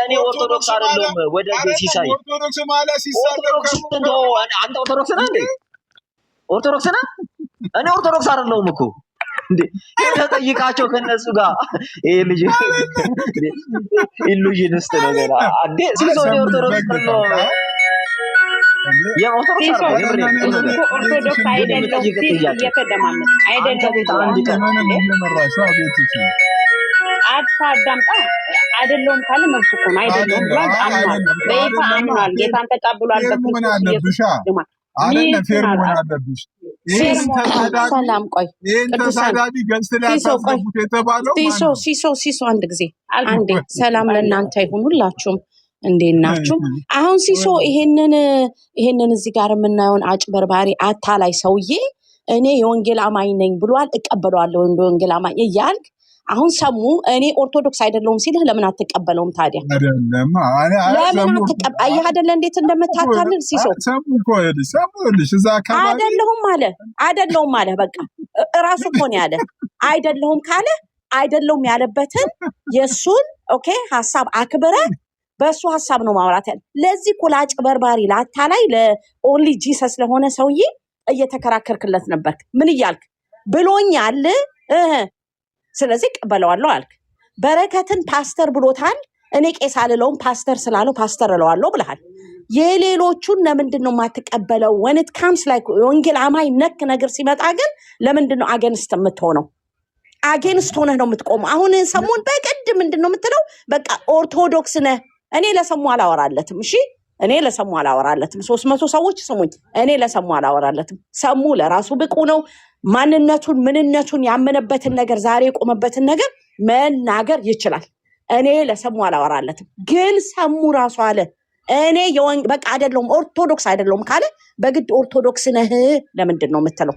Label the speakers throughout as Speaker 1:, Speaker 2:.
Speaker 1: እኔ ኦርቶዶክስ አይደለም ወደዚህ ሲሳይ
Speaker 2: ኦርቶዶክስ ማለት ሲሳደብ
Speaker 1: አንተ ኦርቶዶክስ ነህ እንዴ? ኦርቶዶክስ ነህ? እኔ ኦርቶዶክስ አይደለሁም እኮ እንዴ ተጠይቃቸው ከነሱ ጋር ይሄ ልጅ ኢሉዥኒስት ነው ገና አንዴ ሲሶ ኦርቶዶክስ ነው
Speaker 3: ኦርቶዶክስ አይደለም እየተደማመጥ አታዳምጣ አይደለም ካለ መብት እኮ ነው አይደለም ብሏል አምኗል በይፋ አምኗል ጌታን ተቀብሏል በክርስቶስ
Speaker 2: አይደለም ፌር መሆን አለብሽ
Speaker 3: ሰላም ቆይ
Speaker 2: ተሳዳቢ ገዝት ላይ አሳስቡት የተባለው
Speaker 3: ሲሶ አንድ ጊዜ አንዴ ሰላም ለእናንተ ይሁን ሁላችሁም እንዴት ናችሁ አሁን ሲሶ ይሄንን እዚህ ጋር የምናየውን አጭበርባሪ አታላይ ሰውዬ እኔ የወንጌል አማኝ ነኝ ብሏል እቀበለዋለሁ እንደ ወንጌል አማኝ እያልክ አሁን ሰሙ እኔ ኦርቶዶክስ አይደለሁም ሲልህ ለምን አትቀበለውም ታዲያ
Speaker 2: አይደለም
Speaker 3: ለምን አትቀበል አይደለ እንዴት እንደምታታልል ሲሶ
Speaker 2: ሰሙልሽ እዛ አካባቢ
Speaker 3: አይደለሁም አለ በቃ ራሱ እኮ ነው ያለ አይደለሁም ካለ አይደለሁም ያለበትን የሱን ኦኬ ሐሳብ አክብረ በሱ ሐሳብ ነው ማውራት ያለ ለዚህ ኮላጭ በርባሪ ላታላይ ለኦንሊ ጂሰስ ለሆነ ሰውዬ እየተከራከርክለት ነበር ምን ይያልክ ብሎኛል ስለዚህ ቀበለዋለሁ አልክ በረከትን ፓስተር ብሎታል እኔ ቄስ አልለውም ፓስተር ስላለው ፓስተር እለዋለሁ ብለሃል የሌሎቹን ለምንድነው ማትቀበለው when it comes like ወንጌል አማኝ ነክ ነገር ሲመጣ ግን ለምንድነው አገንስት የምትሆነው አገንስት ሆነህ ነው የምትቆመው አሁን ሰሞን በቀድ ምንድነው የምትለው በቃ ኦርቶዶክስ ነህ እኔ ለሰሙ አላወራለትም እሺ እኔ ለሰሙ አላወራለትም 300 ሰዎች ስሙኝ እኔ ለሰሙ አላወራለትም ሰሙ ለራሱ ብቁ ነው ማንነቱን ምንነቱን ያመነበትን ነገር ዛሬ የቆመበትን ነገር መናገር ይችላል እኔ ለሰሙ አላወራለትም ግን ሰሙ ራሱ አለ እኔ በቃ አይደለም ኦርቶዶክስ አይደለም ካለ በግድ ኦርቶዶክስ ነህ ለምንድን ነው የምትለው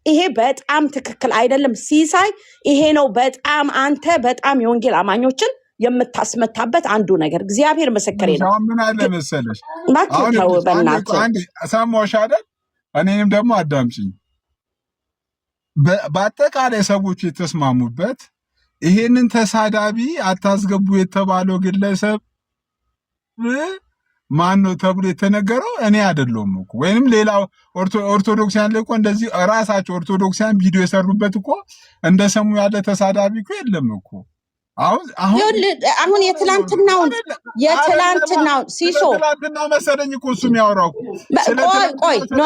Speaker 3: ይሄ በጣም ትክክል አይደለም ሲሳይ ይሄ ነው በጣም አንተ በጣም የወንጌል አማኞችን የምታስመታበት አንዱ ነገር እግዚአብሔር ምስክሬ ነው
Speaker 2: ምን አለ መሰለሽ
Speaker 3: ማክተው በእናትህ
Speaker 2: አንዴ ሰማሽ አይደል እኔም ደግሞ አዳምጪኝ በአጠቃላይ ሰዎች የተስማሙበት ይሄንን ተሳዳቢ አታስገቡ የተባለው ግለሰብ ማን ነው ተብሎ የተነገረው እኔ አይደለሁም እኮ ወይንም ሌላው ኦርቶዶክሳን ላይ እኮ እንደዚህ ራሳቸው ኦርቶዶክሳን ቪዲዮ የሰሩበት እኮ እንደሰሙ ያለ ተሳዳቢ እኮ የለም እኮ
Speaker 3: አሁን የትላንትናው ሲሶ
Speaker 2: ትላንትና መሰለኝ እኮ እሱ የሚያወራው
Speaker 3: ቆይ ኖ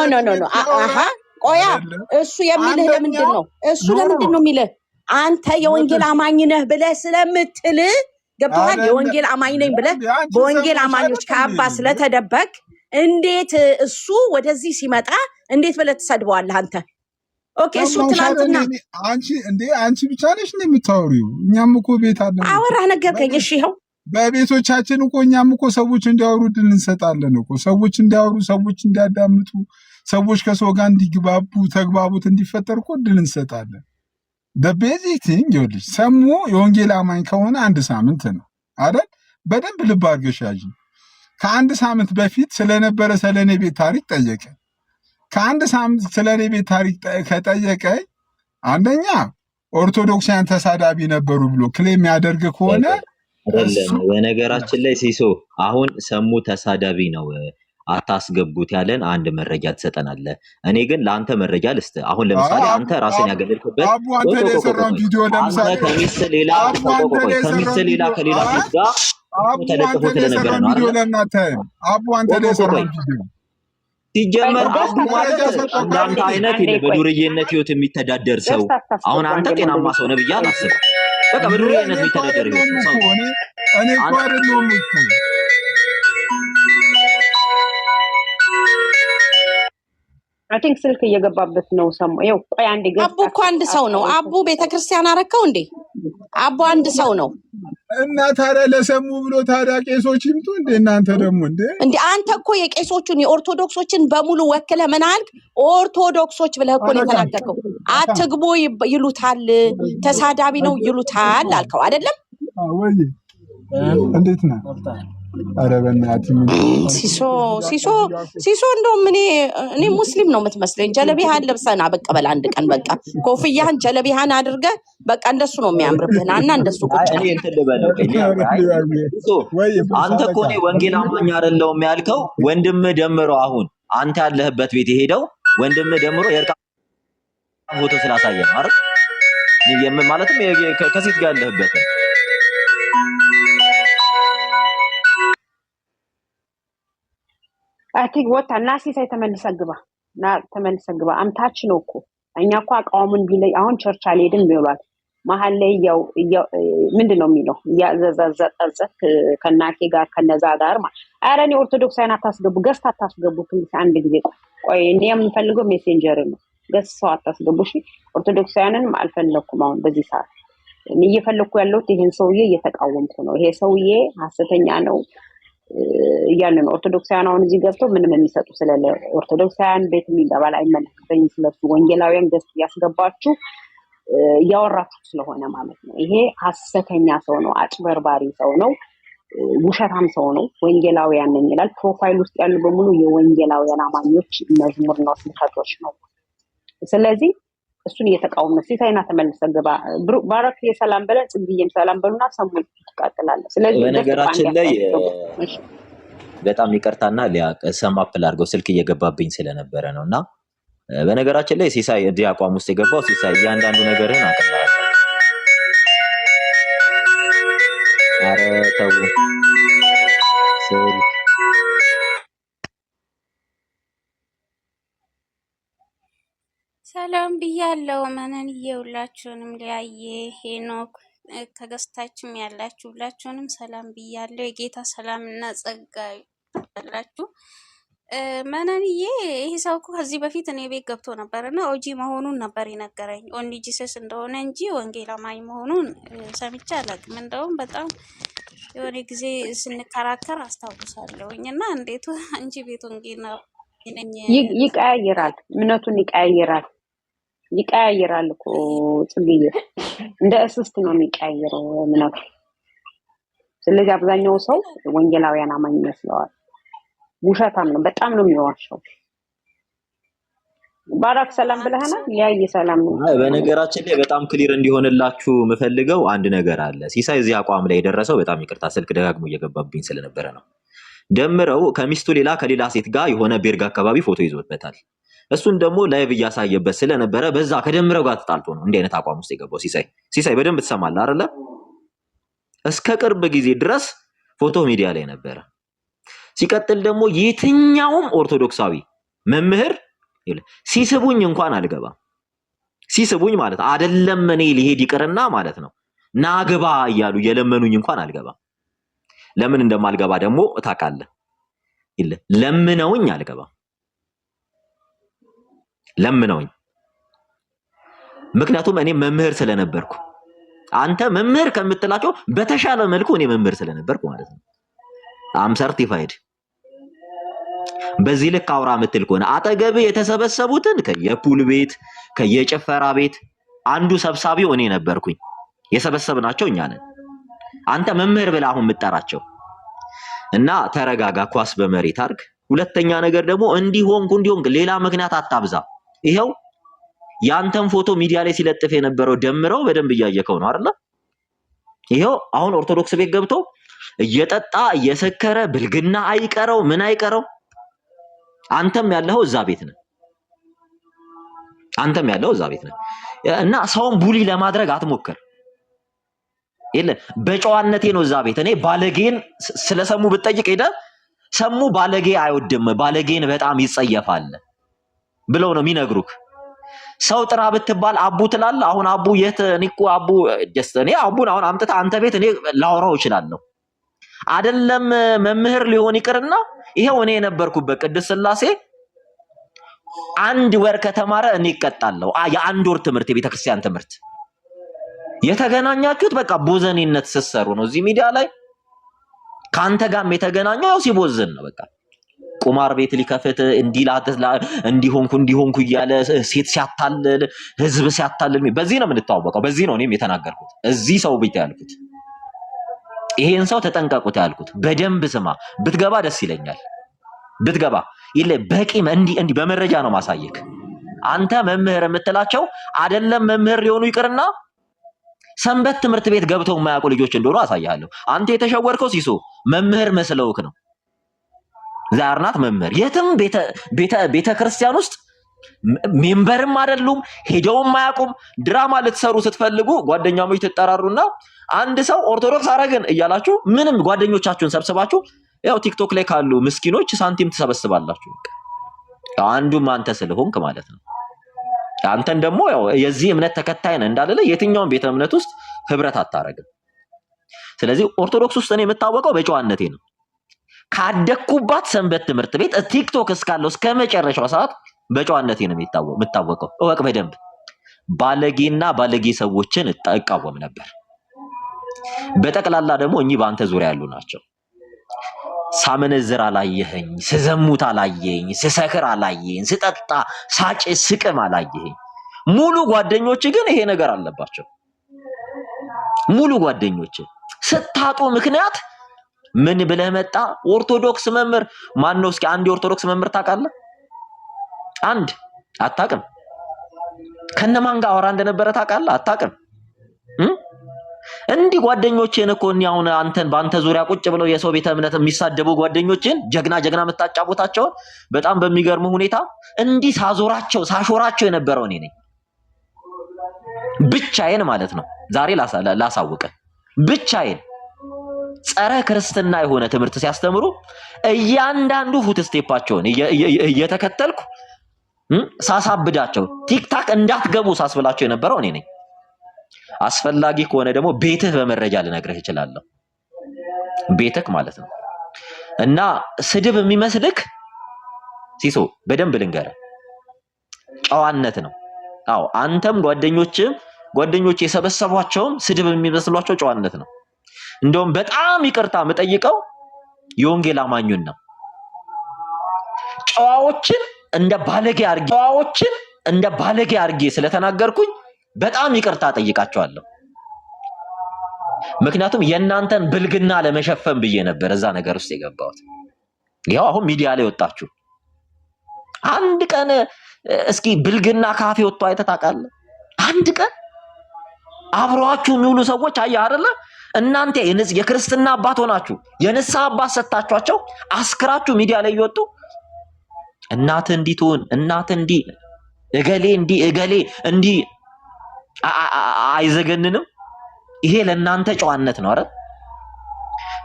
Speaker 3: አሃ ቆያ እሱ የሚልህ ለምንድን ነው የሚልህ አንተ የወንጌል አማኝ ነህ ብለህ ስለምትል ገብቶሃል የወንጌል አማኝ ነኝ ብለህ በወንጌል አማኞች ከአባ ስለተደበቅ እንዴት እሱ ወደዚህ ሲመጣ እንዴት ብለህ ትሰድበዋለህ አንተ ኦኬ እሱ ትላንትና
Speaker 2: አንቺ ብቻ ነሽ የምታወሪው እኛም እኮ ቤት አለ
Speaker 3: አወራህ ነገርከኝ እሺ ይኸው
Speaker 2: በቤቶቻችን እኮ እኛም እኮ ሰዎች እንዲያወሩ ድል እንሰጣለን እኮ ሰዎች እንዲያወሩ ሰዎች እንዲያዳምጡ ሰዎች ከሰው ጋር እንዲግባቡ ተግባቡት እንዲፈጠር እኮ ድል እንሰጣለን the basic thing ይኸውልሽ ሰሙ የወንጌል አማኝ ከሆነ 1 ሳምንት ነው አይደል በደንብ ልብ አድርገሽ ያጂ ከአንድ ሳምንት በፊት ስለነበረ ስለኔ ቤት ታሪክ ጠየቀ ከአንድ ሳምንት ስለኔ ቤት ታሪክ ከጠየቀ አንደኛ ኦርቶዶክሳን ተሳዳቢ ነበሩ ብሎ ክሌም ያደርግ ከሆነ
Speaker 1: አይደለም በነገራችን ላይ ሲሶ አሁን ሰሙ ተሳዳቢ ነው አታስገቡት ያለን አንድ መረጃ ትሰጠናለህ እኔ ግን ለአንተ መረጃ ልስጥ አሁን ለምሳሌ አንተ ራስን ያገለልክበት
Speaker 2: አንተ ለሰራው ቪዲዮ ለምሳሌ
Speaker 1: ከሚስት ሌላ ከሌላ ጋር ተለጥፎ ስለነበረ ነው አይደል
Speaker 2: አንተ ለሰራው ቪዲዮ
Speaker 1: ሲጀመር አቡ ማለት እንዳንተ አይነት በዱርዬነት ህይወት የሚተዳደር ሰው አሁን አንተ ጤናማ ሰው ነህ ብዬ አላስብም በቃ በዱርዬነት የሚተዳደር ህይወት ሰው
Speaker 2: እኔ እኮ አይደለሁም እኮ
Speaker 3: I think ስልክ እየገባበት ነው ሰሙ ይኸው ቆይ አንዴ አቡ እኮ አንድ ሰው ነው አቡ ቤተክርስቲያን አረከው እንዴ አቡ አንድ ሰው ነው
Speaker 2: እና ታዲያ ለሰሙ ብሎ ታዲያ ቄሶች ይምጡ እንዴ እናንተ ደግሞ እንዴ
Speaker 3: አንተ እኮ የቄሶቹን የኦርቶዶክሶችን በሙሉ ወክለ ምን አልክ ኦርቶዶክሶች ብለህ እኮ ነው ተናገርከው አትግቡ ይሉታል ተሳዳቢ ነው ይሉታል አልከው አይደለም
Speaker 2: ወይ እንዴት ነው ኧረ በእናትህ
Speaker 3: ሲሶ እንደውም እኔ ሙስሊም ነው የምትመስለኝ። ጀለቢሃን ለብሰና በቃ በል አንድ ቀን በቃ ኮፍያህን ጀለቢሃን አድርገህ በቃ እንደሱ ነው የሚያምርብህ እና እንደሱ ቁጭ
Speaker 1: እኔ እንትን ልበለው አንተ እኮ እኔ ወንጌል አማኝ አይደለሁም ያልከው ወንድምህ ደምሮ አሁን አንተ ያለህበት ቤት የሄደው ወንድምህ ደምሮ የእርቃን ፎቶ ስላሳየ ነው አይደል? ማለትም ከሴት ጋር ያለህበት
Speaker 3: አቲክ ወጣ እና ሲሳይ ተመልሰህ ግባ አምታች ነው እኮ እኛ እኮ አቋሙን ቢለይ አሁን ቸርች አልሄድም ይሏል መሀል ላይ ያው ምንድነው የሚለው ያዘዘዘዘ ከናቴ ጋር ከነዛ ጋር ኧረ እኔ ኦርቶዶክሳውያን አታስገቡ ገስት አታስገቡ ፕሊስ አንድ ጊዜ ቆይ እኔ የምፈልገው ሜሴንጀር ነው ገስት ሰው አታስገቡ እሺ ኦርቶዶክሳውያንን አልፈለኩም አሁን በዚህ ሰዓት እኔ እየፈለኩ ያለሁት ይሄን ሰውዬ እየተቃወምኩ ነው ይሄ ሰውዬ ሐሰተኛ ነው ያንን ኦርቶዶክሳውያን አሁን እዚህ ገብተው ምንም የሚሰጡ ስለለ ኦርቶዶክሳውያን ቤት የሚገባል አይመለከተኝም ስለሱ ወንጌላውያን ገስት ያስገባችሁ ያወራችሁ ስለሆነ ማለት ነው ይሄ ሐሰተኛ ሰው ነው አጭበርባሪ ሰው ነው ውሸታም ሰው ነው ወንጌላውያን ነኝ ይላል ፕሮፋይል ውስጥ ያሉ በሙሉ የወንጌላውያን አማኞች መዝሙር ነው ስብከቶች ነው ስለዚህ እሱን እየተቃወመ ነው ሲሳይና ተመልሰህ ግባ ባረክ የሰላም በለ ጽግዬም ሰላም በሉና ሰሙን ትቀጥላለህ ስለዚህ
Speaker 1: በነገራችን ላይ በጣም ይቅርታና ሰማፕል አድርገው ስልክ እየገባብኝ ስለነበረ ነውና በነገራችን ላይ ሲሳይ እዚህ አቋም ውስጥ የገባው ሲሳይ እያንዳንዱ ነገርህን አቀላል አረ ተው
Speaker 4: ሰላም ብያለሁ መነንዬ ሁላችሁንም ሊያየ ሄኖክ ከገስታችም ያላችሁ ሁላችሁንም ሰላም ብያለሁ የጌታ ሰላምና ጸጋ ያላችሁ መነንዬ ይሄ ሰው እኮ ከዚህ በፊት እኔ ቤት ገብቶ ነበርና ኦጂ መሆኑን ነበር የነገረኝ ኦንሊ ጂሰስ እንደሆነ እንጂ ወንጌል አማኝ መሆኑን ሰምቼ አላውቅም እንደውም በጣም የሆነ ጊዜ ስንከራከር አስታውሳለሁኝ እና እንዴት አንቺ ቤት ወንጌል ነው
Speaker 3: ይቀያየራል እምነቱን ይቀያየራል እኮ ጽግዬ እንደ እስስት ነው የሚቀያየረው እምነቱ ስለዚህ አብዛኛው ሰው ወንጌላውያን አማኝ ይመስለዋል ውሸታም ነው በጣም ነው የሚዋሸው ባራክ ሰላም ብለህና ያይ ሰላም ነው
Speaker 1: በነገራችን ላይ በጣም ክሊር እንዲሆንላችሁ የምፈልገው አንድ ነገር አለ ሲሳይ እዚህ አቋም ላይ የደረሰው በጣም ይቅርታ ስልክ ደጋግሞ እየገባብኝ ስለነበረ ነው ደምረው ከሚስቱ ሌላ ከሌላ ሴት ጋር የሆነ ቤርጋ አካባቢ ፎቶ ይዞበታል እሱን ደግሞ ላይቭ እያሳየበት ስለነበረ በዛ ከደምረው ጋር ተጣልቶ ነው እንዲህ አይነት አቋም ውስጥ የገባው ሲሳይ በደንብ ትሰማለህ አይደለ እስከ ቅርብ ጊዜ ድረስ ፎቶ ሚዲያ ላይ ነበረ ሲቀጥል ደግሞ የትኛውም ኦርቶዶክሳዊ መምህር ሲስቡኝ እንኳን አልገባም ሲስቡኝ ማለት አይደለም እኔ ሊሄድ ይቀርና ማለት ነው ናግባ እያሉ የለመኑኝ እንኳን አልገባም ለምን እንደማልገባ ደግሞ ታውቃለህ ለምነውኝ አልገባም ለምነውኝ ምክንያቱም እኔ መምህር ስለነበርኩ አንተ መምህር ከምትላቸው በተሻለ መልኩ እኔ መምህር ስለነበርኩ ማለት ነው አም ሰርቲፋይድ በዚህ ልክ አውራ ምትል ከሆነ አጠገብ የተሰበሰቡትን ከየፑል ቤት ከየጭፈራ ቤት አንዱ ሰብሳቢው እኔ ነበርኩኝ የሰበሰብናቸው እኛ ነን አንተ መምህር ብለህ አሁን የምትጠራቸው እና ተረጋጋ ኳስ በመሬት አርግ ሁለተኛ ነገር ደግሞ እንዲሆንኩ ሌላ ምክንያት አታብዛ ይሄው ያንተን ፎቶ ሚዲያ ላይ ሲለጥፍ የነበረው ደምረው በደንብ እያየከው ነው አይደል ይሄው አሁን ኦርቶዶክስ ቤት ገብቶ እየጠጣ እየሰከረ ብልግና አይቀረው ምን አይቀረው አንተም ያለው እዛ ቤት ነህ እና ሰውን ቡሊ ለማድረግ አትሞክር በጨዋነቴ ነው እዛ ቤት እኔ ባለጌን ስለሰሙ ብትጠይቅ ሄደ ሰሙ ባለጌ አይወድም ባለጌን በጣም ይጸየፋል ብለው ነው የሚነግሩክ ሰው ጥራ ብትባል አቡ ትላለህ አሁን አቡ የት እኔኮ አቡ እኔ አቡን አሁን አምጥታ አንተ ቤት እኔ ላወራው እችላለሁ አይደለም መምህር ሊሆን ይቅርና ይሄው እኔ የነበርኩበት ቅድስት ሥላሴ አንድ ወር ከተማረ እኔ እቀጣለሁ የአንድ ወር ትምህርት የቤተክርስቲያን ትምህርት የተገናኛችሁት በቃ ቦዘኔነት ስሰሩ ነው እዚህ ሚዲያ ላይ ካንተ ጋርም የተገናኘው ያው ሲቦዘን ነው በቃ ቁማር ቤት ሊከፈት እንዲሆንኩ እያለ ሴት ሲያታልል ህዝብ ሲያታልል በዚህ ነው የምንተዋወቀው በዚህ ነው እኔም የተናገርኩት እዚህ ሰው ቤት ያልኩት ይሄን ሰው ተጠንቀቁት ያልኩት በደንብ ስማ። ብትገባ ደስ ይለኛል። ብትገባ ይለ በቂም እንዲ በመረጃ ነው ማሳየክ። አንተ መምህር የምትላቸው አይደለም መምህር ሊሆኑ ይቅርና ሰንበት ትምህርት ቤት ገብተው የማያውቁ ልጆች እንደሆኑ አሳያለሁ። አንተ የተሸወርከው ሲሶ መምህር መስለውክ ነው። ዛርናት መምህር የትም ቤተ ክርስቲያን ውስጥ ሜምበርም አይደሉም፣ ሄደውም አያውቁም። ድራማ ልትሰሩ ስትፈልጉ ጓደኛሞች ትጠራሩና አንድ ሰው ኦርቶዶክስ አረግን እያላችሁ ምንም ጓደኞቻችሁን ሰብስባችሁ ያው ቲክቶክ ላይ ካሉ ምስኪኖች ሳንቲም ትሰበስባላችሁ። አንዱም አንተ ስለሆንክ ማለት ነው። አንተን ደግሞ ያው የዚህ እምነት ተከታይ ነህ እንዳለለ የትኛውም ቤተ እምነት ውስጥ ህብረት አታረግም። ስለዚህ ኦርቶዶክስ ውስጥ እኔ የምታወቀው በጨዋነቴ ነው። ካደኩባት ሰንበት ትምህርት ቤት ቲክቶክ እስካለው እስከ መጨረሻው ሰዓት በጨዋነቴ ነው የምታወቀው። እወቅ በደንብ። ባለጌና ባለጌ ሰዎችን እቃወም ነበር። በጠቅላላ ደግሞ እኚህ በአንተ ዙሪያ ያሉ ናቸው። ሳመነዝር አላየኸኝ፣ ስዘሙት አላየኝ፣ ስሰክር አላየኝ፣ ስጠጣ ሳጭ ስቅም አላየኸኝ። ሙሉ ጓደኞች ግን ይሄ ነገር አለባቸው። ሙሉ ጓደኞች ስታጡ ምክንያት ምን ብለህ መጣ? ኦርቶዶክስ መምህር ማን ነው? እስኪ አንድ ኦርቶዶክስ መምህር ታውቃለህ? አንድ አታውቅም። ከነማን ጋር አወራ እንደነበረ ታውቃለህ? አታውቅም። እንዲህ ጓደኞቼን እኮ እኔ አሁን አንተን በአንተ ዙሪያ ቁጭ ብለው የሰው ቤተ እምነት የሚሳደቡ ጓደኞቼን ጀግና የምታጫውታቸው በጣም በሚገርም ሁኔታ እንዲህ ሳሾራቸው የነበረው እኔ ነኝ። ብቻዬን ማለት ነው። ዛሬ ላሳውቀ ብቻዬን ጸረ ክርስትና የሆነ ትምህርት ሲያስተምሩ እያንዳንዱ ፉት ስቴፓቸውን እየተከተልኩ ሳሳብዳቸው ቲክታክ እንዳትገቡ ሳስብላቸው የነበረው እኔ ነኝ። አስፈላጊ ከሆነ ደግሞ ቤትህ በመረጃ ልነግርህ እችላለሁ። ቤትህ ማለት ነው። እና ስድብ የሚመስልክ ሲሶ በደንብ ልንገርህ፣ ጨዋነት ነው። አዎ አንተም ጓደኞች የሰበሰቧቸውም ስድብ የሚመስሏቸው ጨዋነት ነው። እንደውም በጣም ይቅርታ የምጠይቀው የወንጌል አማኙን ነው። ጨዋዎችን እንደ ባለጌ አርጌ ስለተናገርኩኝ በጣም ይቅርታ ጠይቃቸዋለሁ። ምክንያቱም የእናንተን ብልግና ለመሸፈን ብዬ ነበር እዛ ነገር ውስጥ የገባሁት። ይሄው አሁን ሚዲያ ላይ ወጣችሁ። አንድ ቀን እስኪ ብልግና ካፌ ወጥቶ አይተህ ታውቃለህ? አንድ ቀን አብረዋችሁ የሚውሉ ሰዎች አየህ አይደለ? እናንተ የክርስትና አባት ሆናችሁ የንስሐ አባት ሰጣችኋቸው አስክራችሁ ሚዲያ ላይ እየወጡ እናት እንዲትሆን እናት እገሌ እንዲህ አይዘገንንም? ይሄ ለእናንተ ጨዋነት ነው አይደል?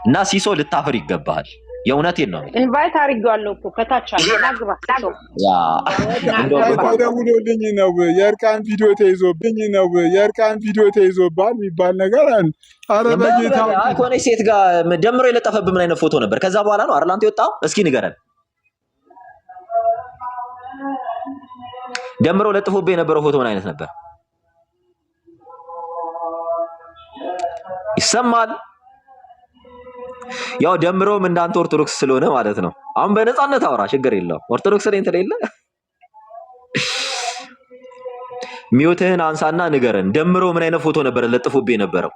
Speaker 1: እና ሲሶ ልታፍር ይገባል። የእውነቴን ነው።
Speaker 5: ኢንቫይት አድርጌዋለሁ እኮ ከታች አግባ
Speaker 2: ተደውሎልኝ ነው የእርቃን ቪዲዮ ተይዞባል የሚባል ነገር አለ። ኧረ በጌታ
Speaker 1: ከሆነች ሴት ጋር ደምሮ የለጠፈብህ ምን አይነት ፎቶ ነበር? ከዛ በኋላ ነው አይደል አንተ የወጣው? እስኪ ንገረን። ደምሮ ለጥፎብህ የነበረው ፎቶ ምን አይነት ነበር? ይሰማል? ያው ደምሮም እንዳንተ ኦርቶዶክስ ስለሆነ ማለት ነው። አሁን በነፃነት አውራ፣ ችግር የለውም። ኦርቶዶክስ ላይ እንተሌለ ሚውትህን አንሳና ንገረን። ደምሮ ምን አይነት ፎቶ ነበር ለጥፎብህ የነበረው?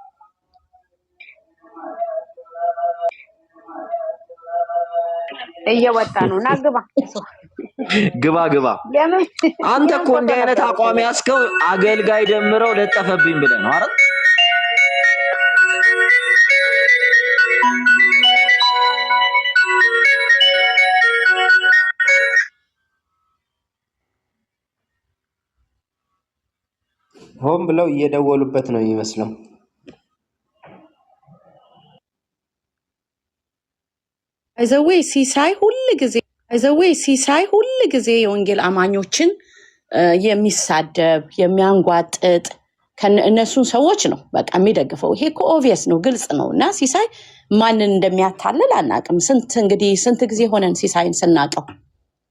Speaker 5: እየወጣ ነው። ና ግባ።
Speaker 1: አንተ እኮ እንዲህ አይነት አቋም ያስከው አገልጋይ ደምረው ለጠፈብኝ ብለህ ነው አይደል?
Speaker 6: ሆን ብለው እየደወሉበት ነው የሚመስለው።
Speaker 3: አይዘዌ ሲሳይ ሁል ጊዜ የወንጌል አማኞችን የሚሳደብ የሚያንጓጥጥ እነሱን ሰዎች ነው በቃ የሚደግፈው። ይሄ እኮ ኦቪየስ ነው፣ ግልጽ ነው። እና ሲሳይ ማንን እንደሚያታልል አናቅም። ስንት ጊዜ ሆነን ሲሳይን ስናቀው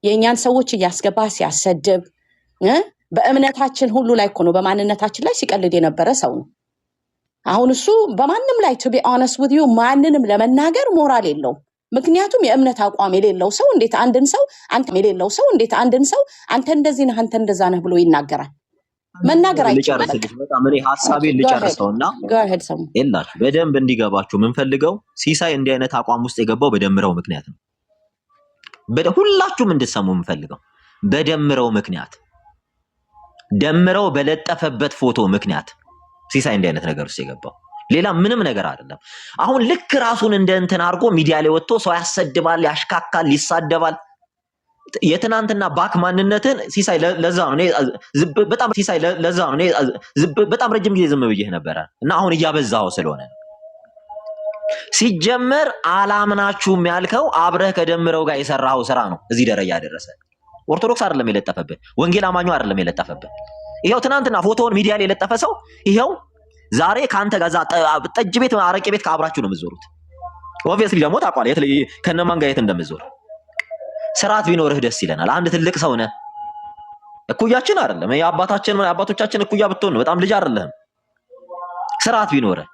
Speaker 3: የእኛን ሰዎች እያስገባ ሲያሰድብ በእምነታችን ሁሉ ላይ እኮ ነው፣ በማንነታችን ላይ ሲቀልድ የነበረ ሰው ነው። አሁን እሱ በማንም ላይ ቱ ቢ ኦነስት ዊዝ ዩ ማንንም ለመናገር ሞራል የለውም። ምክንያቱም የእምነት አቋም የሌለው ሰው እንዴት አንድን ሰው አንተ እንደዚህ ነህ አንተ እንደዛ ነህ ብሎ ይናገራል? መናገር አይችልም።
Speaker 1: ልጨርስልሽ በጣም እኔ ሐሳቤን ልጨርሰውና
Speaker 3: go ahead ሰሙ
Speaker 1: የላችሁ በደንብ እንዲገባችሁ የምንፈልገው ሲሳይ እንዲህ አይነት አቋም ውስጥ የገባው በደምረው ምክንያት ነው። ሁላችሁም እንድትሰሙ የምንፈልገው በደምረው ምክንያት ደምረው በለጠፈበት ፎቶ ምክንያት ሲሳይ እንዲህ አይነት ነገር ውስጥ የገባው ሌላ ምንም ነገር አይደለም። አሁን ልክ ራሱን እንደ እንትን አድርጎ ሚዲያ ላይ ወጥቶ ሰው ያሰድባል፣ ያሽካካል፣ ይሳደባል። የትናንትና ባክ ማንነትን ሲሳይ ለዛ ነው እኔ በጣም ሲሳይ ለዛ ነው እኔ በጣም ረጅም ጊዜ ዝም ብዬህ ነበረ እና አሁን እያበዛው ስለሆነ ሲጀመር አላምናችሁም ያልከው አብረህ ከደምረው ጋር የሰራው ስራ ነው እዚህ ደረጃ ያደረሰ። ኦርቶዶክስ አይደለም የለጠፈብህ፣ ወንጌል አማኙ አይደለም የለጠፈብህ። ይሄው ትናንትና ፎቶውን ሚዲያ ላይ የለጠፈ ሰው ይሄው ዛሬ ካንተ ጋር ጠጅ ቤት አረቄ ቤት ከአብራችሁ ነው የምትዞሩት። ኦብቪየስሊ ደግሞ ታውቃለህ ከነማን ጋር የት እንደምትዞር። ስርዓት ቢኖርህ ደስ ይለናል። አንድ ትልቅ ሰው ነህ፣ እኩያችን አይደለም የአባቶቻችን እኩያ ብትሆን ነው በጣም ልጅ አይደለም። ስርዓት ቢኖርህ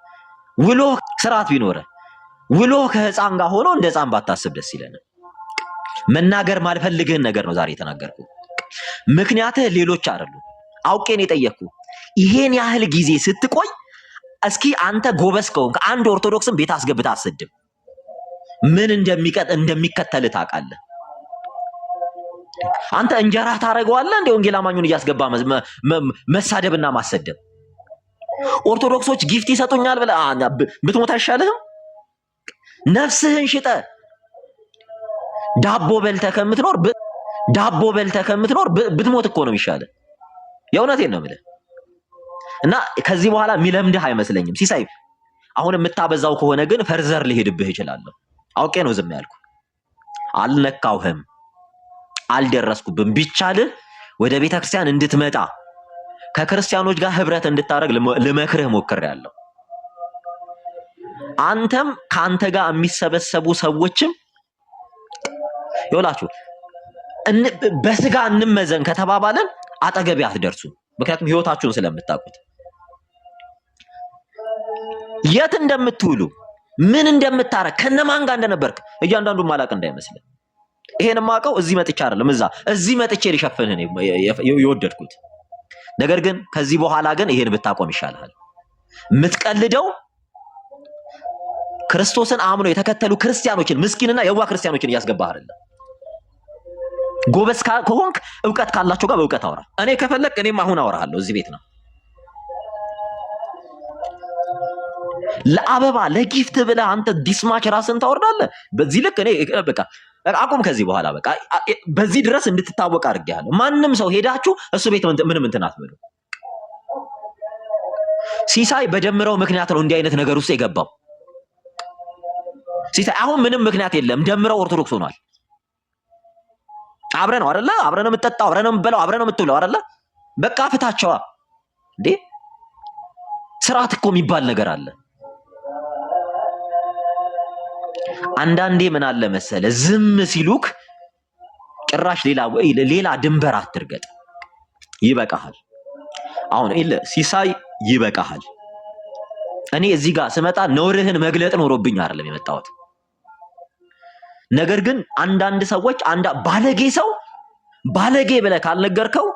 Speaker 1: ውሎ ከህፃን ጋር ሆኖ እንደ ህፃን ባታስብ ደስ ይለናል። መናገር ማልፈልግህን ነገር ነው ዛሬ የተናገርኩ። ምክንያትህ ሌሎች አይደሉም። አውቄን የጠየቅኩ ይሄን ያህል ጊዜ ስትቆይ እስኪ አንተ ጎበዝ ከሆንክ አንድ ኦርቶዶክስን ቤት አስገብተህ አትሰድም። ምን እንደሚከተልህ ታውቃለህ። አንተ እንጀራ ታረገዋለህ እንደ ወንጌል አማኙን እያስገባ መሳደብና ማሰደብ። ኦርቶዶክሶች ጊፍት ይሰጡኛል ብለህ ብትሞት አይሻልህም? ነፍስህን ሽጠህ ዳቦ በልተህ ከምትኖር ብትሞት እኮ ነው የሚሻልህ። የእውነቴን ነው የምልህ። እና ከዚህ በኋላ የሚለምድህ አይመስለኝም ሲሳይ። አሁን የምታበዛው ከሆነ ግን ፈርዘር ሊሄድብህ ይችላለሁ። አውቄ ነው ዝም ያልኩ። አልነካውህም፣ አልደረስኩብም። ቢቻልህ ወደ ቤተክርስቲያን እንድትመጣ ከክርስቲያኖች ጋር ህብረት እንድታደርግ ልመክርህ ሞክሬያለሁ። አንተም ከአንተ ጋር የሚሰበሰቡ ሰዎችም ይኸውላችሁ በስጋ እንመዘን ከተባባለን አጠገቤ አትደርሱም። ምክንያቱም ህይወታችሁን ስለምታውቁት የት እንደምትውሉ ምን እንደምታረግ ከነማን ጋር እንደነበርክ እያንዳንዱ ማላቅ እንዳይመስልህ። ይሄን ማቀው እዚህ መጥቼ አይደለም እዚህ መጥቼ ሊሸፍንህ የወደድኩት ነገር ግን ከዚህ በኋላ ግን ይሄን ብታቆም ይሻላል። የምትቀልደው ክርስቶስን አምኖ የተከተሉ ክርስቲያኖችን ምስኪንና የዋ ክርስቲያኖችን እያስገባህ አይደለም። ጎበዝ ከሆንክ ዕውቀት ካላቸው ጋር በዕውቀት አውራ። እኔ ከፈለክ እኔም አሁን አወራለሁ እዚህ ቤት ነው። ለአበባ ለጊፍት ብለህ አንተ ዲስማች ራስን ታወርዳለህ። በዚህ ልክ እኔ በቃ አቁም። ከዚህ በኋላ በቃ በዚህ ድረስ እንድትታወቅ አድርጌሃለሁ። ማንም ሰው ሄዳችሁ እሱ ቤት ምንም እንትን አትበሉ። ሲሳይ በደምረው ምክንያት ነው እንዲህ አይነት ነገር ውስጥ የገባው። ሲሳይ አሁን ምንም ምክንያት የለም። ደምረው ኦርቶዶክስ ሆኗል። አብረን ነው አይደለ? አብረን ነው የምትጠጣው፣ አብረን ነው የምትበላው፣ አብረን ነው የምትውለው አይደለ? በቃ ፍታቸዋ እንዴ! ስርዓት እኮ የሚባል ነገር አለ። አንዳንዴ ምን አለ መሰለ ዝም ሲሉክ ጭራሽ ሌላ ድንበር አትርገጥ። ይበቃሃል። አሁን ሲሳይ ይበቃሃል። እኔ እዚህ ጋር ስመጣ ነውርህን መግለጥ ኖሮብኝ አይደለም የመጣሁት። ነገር ግን አንዳንድ ሰዎች ባለጌ ብለህ ካልነገርከው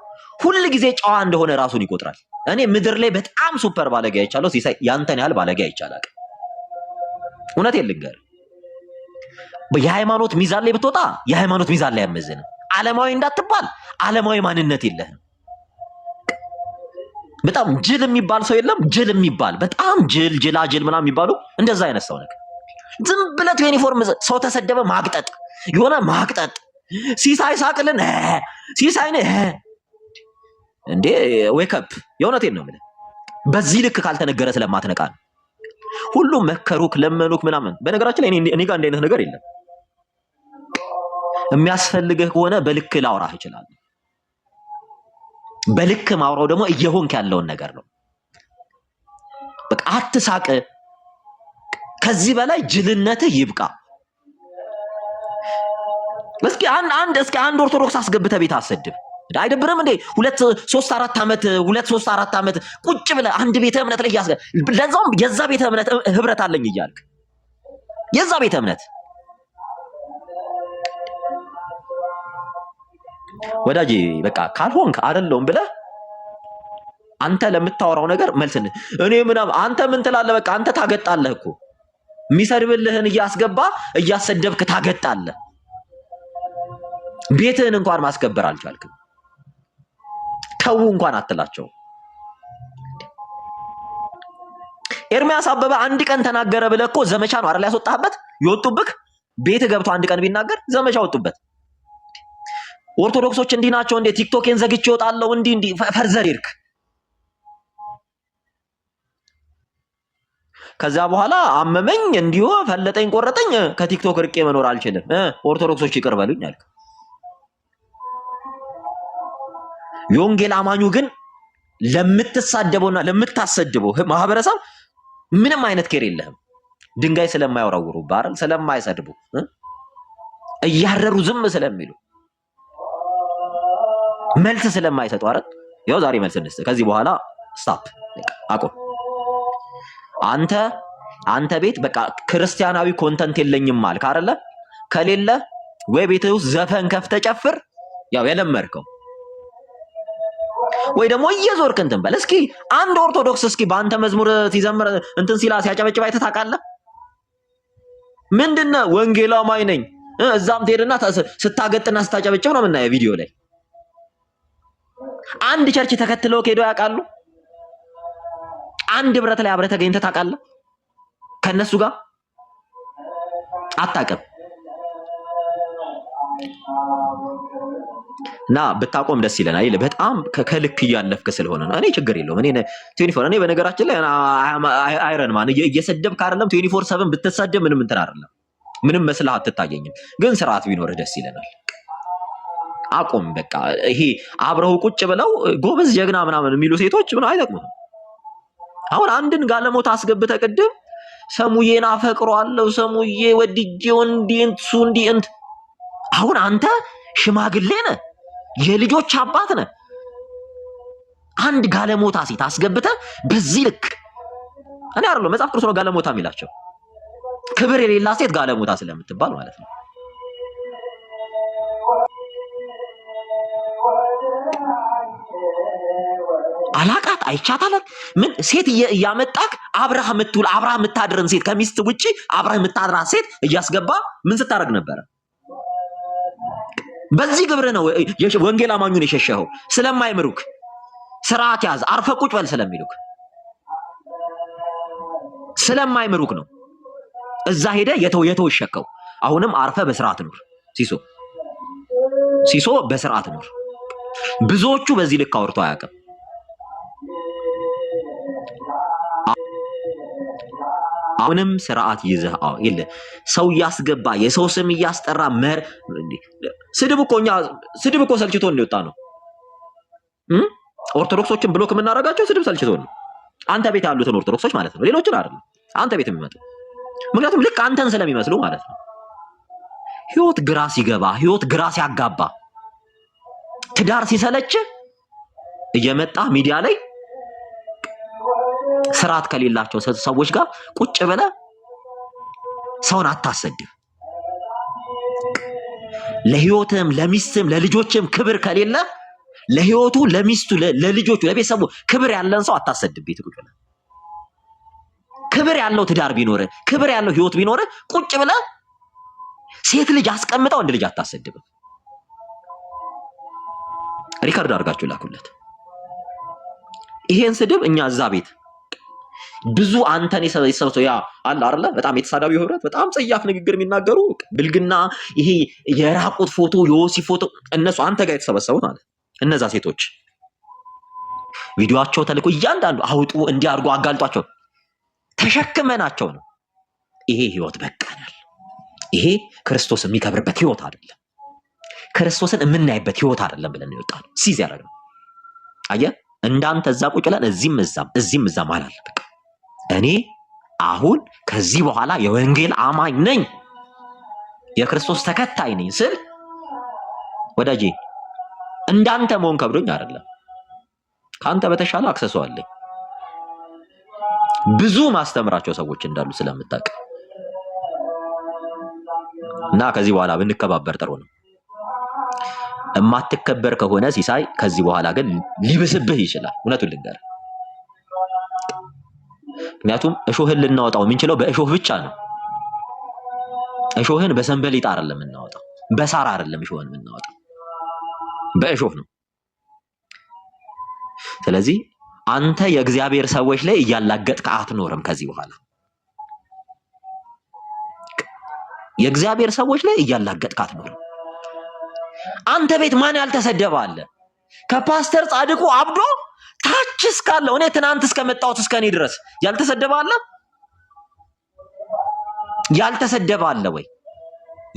Speaker 1: ሁሉ ጊዜ ጨዋ እንደሆነ ራሱን ይቆጥራል። እኔ ምድር ላይ በጣም ሱፐር ባለጌ አይቻለሁ። ሲሳይ ያንተን ያህል ባለጌ አይቻላል። እውነቴን ልንገርህ፣ የሃይማኖት ሚዛን ላይ ብትወጣ የሃይማኖት ሚዛን ላይ ያመዝንም። ዓለማዊ እንዳትባል ዓለማዊ ማንነት የለህም። በጣም ጅል የሚባል ሰው የለም። ጅል የሚባል በጣም ጅላጅል ምናምን የሚባሉ እንደዛ አይነት ሰው ነህ። ዝም ብለህ ዩኒፎርም ሰው ተሰደበ ማግጠጥ የሆነ ማግጠጥ። ሲሳይ ሳቅልን ሲሳይ ነህ እንዴ? ዌክ አፕ። የእውነቴን ነው የምልህ። በዚህ ልክ ካልተነገረ ስለማትነቃ ነው። ሁሉም መከሩክ ለመኑክ ምናምን። በነገራችን ላይ እኔ ጋር እንደ አይነት ነገር የለም። የሚያስፈልግህ ከሆነ በልክ ላውራህ ይችላል። በልክ ማውራው ደግሞ እየሆንክ ያለውን ነገር ነው። በቃ አትሳቅ። ከዚህ በላይ ጅልነትህ ይብቃ። እስኪ አንድ ኦርቶዶክስ አስገብተህ ቤት አሰድብ። አይደብርም እንዴ? 2-3-4 ዓመት ቁጭ ብለህ አንድ ቤተ እምነት ላይ ለዛውም የዛ ቤተ እምነት ህብረት አለኝ እያልክ የዛ ቤተ እምነት ወዳጄ በቃ ካልሆንክ አይደለም ብለህ አንተ ለምታወራው ነገር መልስ እኔ ምናምን አንተ ምን ትላለህ? በቃ አንተ ታገጣለህ እኮ የሚሰድብልህን እያስገባ እያሰደብክ ታገጣለህ። ቤትህን እንኳን ማስከበር አልቻልክም። ተው እንኳን አትላቸው። ኤርሚያስ አበበ አንድ ቀን ተናገረ ብለህ እኮ ዘመቻ ነው አይደል ያስወጣህበት? ይወጡብክ ቤት ገብቶ አንድ ቀን ቢናገር ዘመቻ ወጡበት። ኦርቶዶክሶች እንዲህ ናቸው እንዴ? ቲክቶክን ዘግቼ እወጣለሁ እንዲህ ፈርዘር ይርክ። ከዛ በኋላ አመመኝ እንዲሁ ፈለጠኝ ቆረጠኝ ከቲክቶክ ርቄ መኖር አልችልም ኦርቶዶክሶች ይቅር በሉኝ አልክ። የወንጌል አማኙ ግን ለምትሳደበውና ለምታሰድበው ማህበረሰብ ምንም አይነት ኬር የለህም። ድንጋይ ስለማይወረውሩ ባረል ስለማይሰድቡ እያረሩ ዝም ስለሚሉ መልስ ስለማይሰጡ አይደል? ያው ዛሬ መልስ እንስጥ። ከዚህ በኋላ ስታፕ አቆም። አንተ ቤት በቃ ክርስቲያናዊ ኮንተንት የለኝም ማለት አይደለ? ከሌለ ወይ ቤት ውስጥ ዘፈን ከፍተህ ጨፍር፣ ያው የለመድከው ወይ ደግሞ እየዞርክ እንትን በል። እስኪ አንድ ኦርቶዶክስ እስኪ በአንተ መዝሙር ሲዘምር እንትን ሲላ ሲያጨበጭብ አይተህ ታውቃለህ? ምንድነው ወንጌል አማኝ ነኝ እዛም ትሄድና ስታገጥና ስታጨበጭብ ነው የምናየው ቪዲዮ ላይ። አንድ ቸርች ተከትለው ሄደው ያውቃሉ? አንድ ህብረት ላይ አብረህ ተገኝተህ ታውቃለህ? ከነሱ ጋር አታውቅም። እና ብታቆም ደስ ይለናል። በጣም ከልክ እያለፍክ ስለሆነ ነው። እኔ ችግር የለውም። እኔ 24 እኔ በነገራችን ላይ አይረን ማን እየሰደብክ አይደለም 24/7 ብትሰደብ ምንም እንትን አይደለም። ምንም መስለህ አትታየኝም። ግን ስርዓት ቢኖር ደስ ይለናል። አቆም በቃ። ይሄ አብረው ቁጭ ብለው ጎበዝ ጀግና ምናምን የሚሉ ሴቶች ምን አይጠቅሙም። አሁን አንድን ጋለሞታ አስገብተህ ቅድም ሰሙዬን አፈቅረዋለሁ ሰሙዬ ወድጄው እንዲህ አሁን አንተ ሽማግሌ ነህ፣ የልጆች አባት ነህ። አንድ ጋለሞታ ሴት አስገብተህ በዚህ ልክ እኔ አይደለም መጽሐፍ ቅዱስ ነው ጋለሞታ የሚላቸው። ክብር የሌላ ሴት ጋለሞታ ስለምትባል ማለት ነው። አላቃት አይቻታለት ምን ሴት እያመጣክ አብረህ የምታድርን ሴት ከሚስት ውጪ አብረህ የምታድራት ሴት እያስገባ ምን ስታረግ ነበረ? በዚህ ግብር ነው ወንጌል አማኙን የሸሸኸው። ስለማይምሩክ ስርዓት ያዝ አርፈ ቁጭ በል ስለሚሉክ ስለማይምሩክ ነው እዛ ሄደ የተወሸከው። አሁንም አርፈ በስርዓት ኑር ሲሶ በስርዓት ኑር። ብዙዎቹ በዚህ ልክ አውርቶ አያውቅም። አሁንም ስርዓት ይዘህ የለ ሰው ያስገባ የሰው ስም ያስጠራ ስድብ እኮ ሰልችቶ እንደወጣ ነው። ኦርቶዶክሶችን ብሎክ የምናደርጋቸው ስድብ ሰልችቶ ነው። አንተ ቤት ያሉትን ኦርቶዶክሶች ማለት ነው፣ ሌሎችን አይደለም። አንተ ቤት የሚመጡ ምክንያቱም ልክ አንተን ስለሚመስሉ ማለት ነው። ህይወት ግራ ሲገባ፣ ህይወት ግራ ሲያጋባ፣ ትዳር ሲሰለች እየመጣ ሚዲያ ላይ ስርዓት ከሌላቸው ሰዎች ጋር ቁጭ ብለህ ሰውን አታሰድብ። ለህይወትም ለሚስትም ለልጆችም ክብር ከሌለ ለህይወቱ ለሚስቱ ለልጆቹ ለቤተሰቡ ክብር ያለን ሰው አታሰድብ። ቤት ቁጭ ብለህ ክብር ያለው ትዳር ቢኖር ክብር ያለው ህይወት ቢኖር ቁጭ ብለህ ሴት ልጅ አስቀምጠው ወንድ ልጅ አታሰድብ። ሪካርድ አድርጋችሁ ላኩለት ይሄን ስድብ። እኛ እዛ ቤት ብዙ አንተን የሰበሰበው ያ አለ አይደለ? በጣም የተሳዳቢ ህብረት በጣም ጸያፍ ንግግር የሚናገሩ ብልግና፣ ይሄ የራቁት ፎቶ የወሲ ፎቶ እነሱ አንተ ጋር የተሰበሰቡት ማለት እነዛ ሴቶች ቪዲዮአቸው ተልኮ እያንዳንዱ አውጡ እንዲያርጉ አጋልጧቸው ተሸክመናቸው ነው። ይሄ ህይወት በቃናል። ይሄ ክርስቶስ የሚከብርበት ህይወት አይደለም። ክርስቶስን የምናይበት ህይወት አይደለም ብለን ይወጣል። ሲዝ ያደረገው አየህ። እንዳንተ እዛ ቁጭ ብለን እዚህም እዛም አላለ። በቃ እኔ አሁን ከዚህ በኋላ የወንጌል አማኝ ነኝ፣ የክርስቶስ ተከታይ ነኝ ስል ወዳጄ እንዳንተ መሆን ከብዶኝ አይደለም። ካንተ በተሻለ አክሰሱ አለኝ። ብዙ ማስተምራቸው ሰዎች እንዳሉ ስለምታውቅ እና ከዚህ በኋላ ብንከባበር ጥሩ ነው። የማትከበር ከሆነ ሲሳይ ከዚህ በኋላ ግን ሊብስብህ ይችላል። እውነቱን ልንገርህ ምክንያቱም እሾህን ልናወጣው የምንችለው በእሾህ ብቻ ነው። እሾህን በሰንበሌጥ አይደለም የምናወጣው፣ በሳር አይደለም እሾህን የምናወጣው፣ በእሾህ ነው። ስለዚህ አንተ የእግዚአብሔር ሰዎች ላይ እያላገጥክ አትኖርም ከዚህ በኋላ። የእግዚአብሔር ሰዎች ላይ እያላገጥክ አትኖርም። አንተ ቤት ማን ያልተሰደበ አለ? ከፓስተር ጻድቁ አብዶ ታች እስካለው እኔ ትናንት እስከመጣሁት እስከ እኔ ድረስ ያልተሰደበ አለ? ያልተሰደበ አለ ወይ?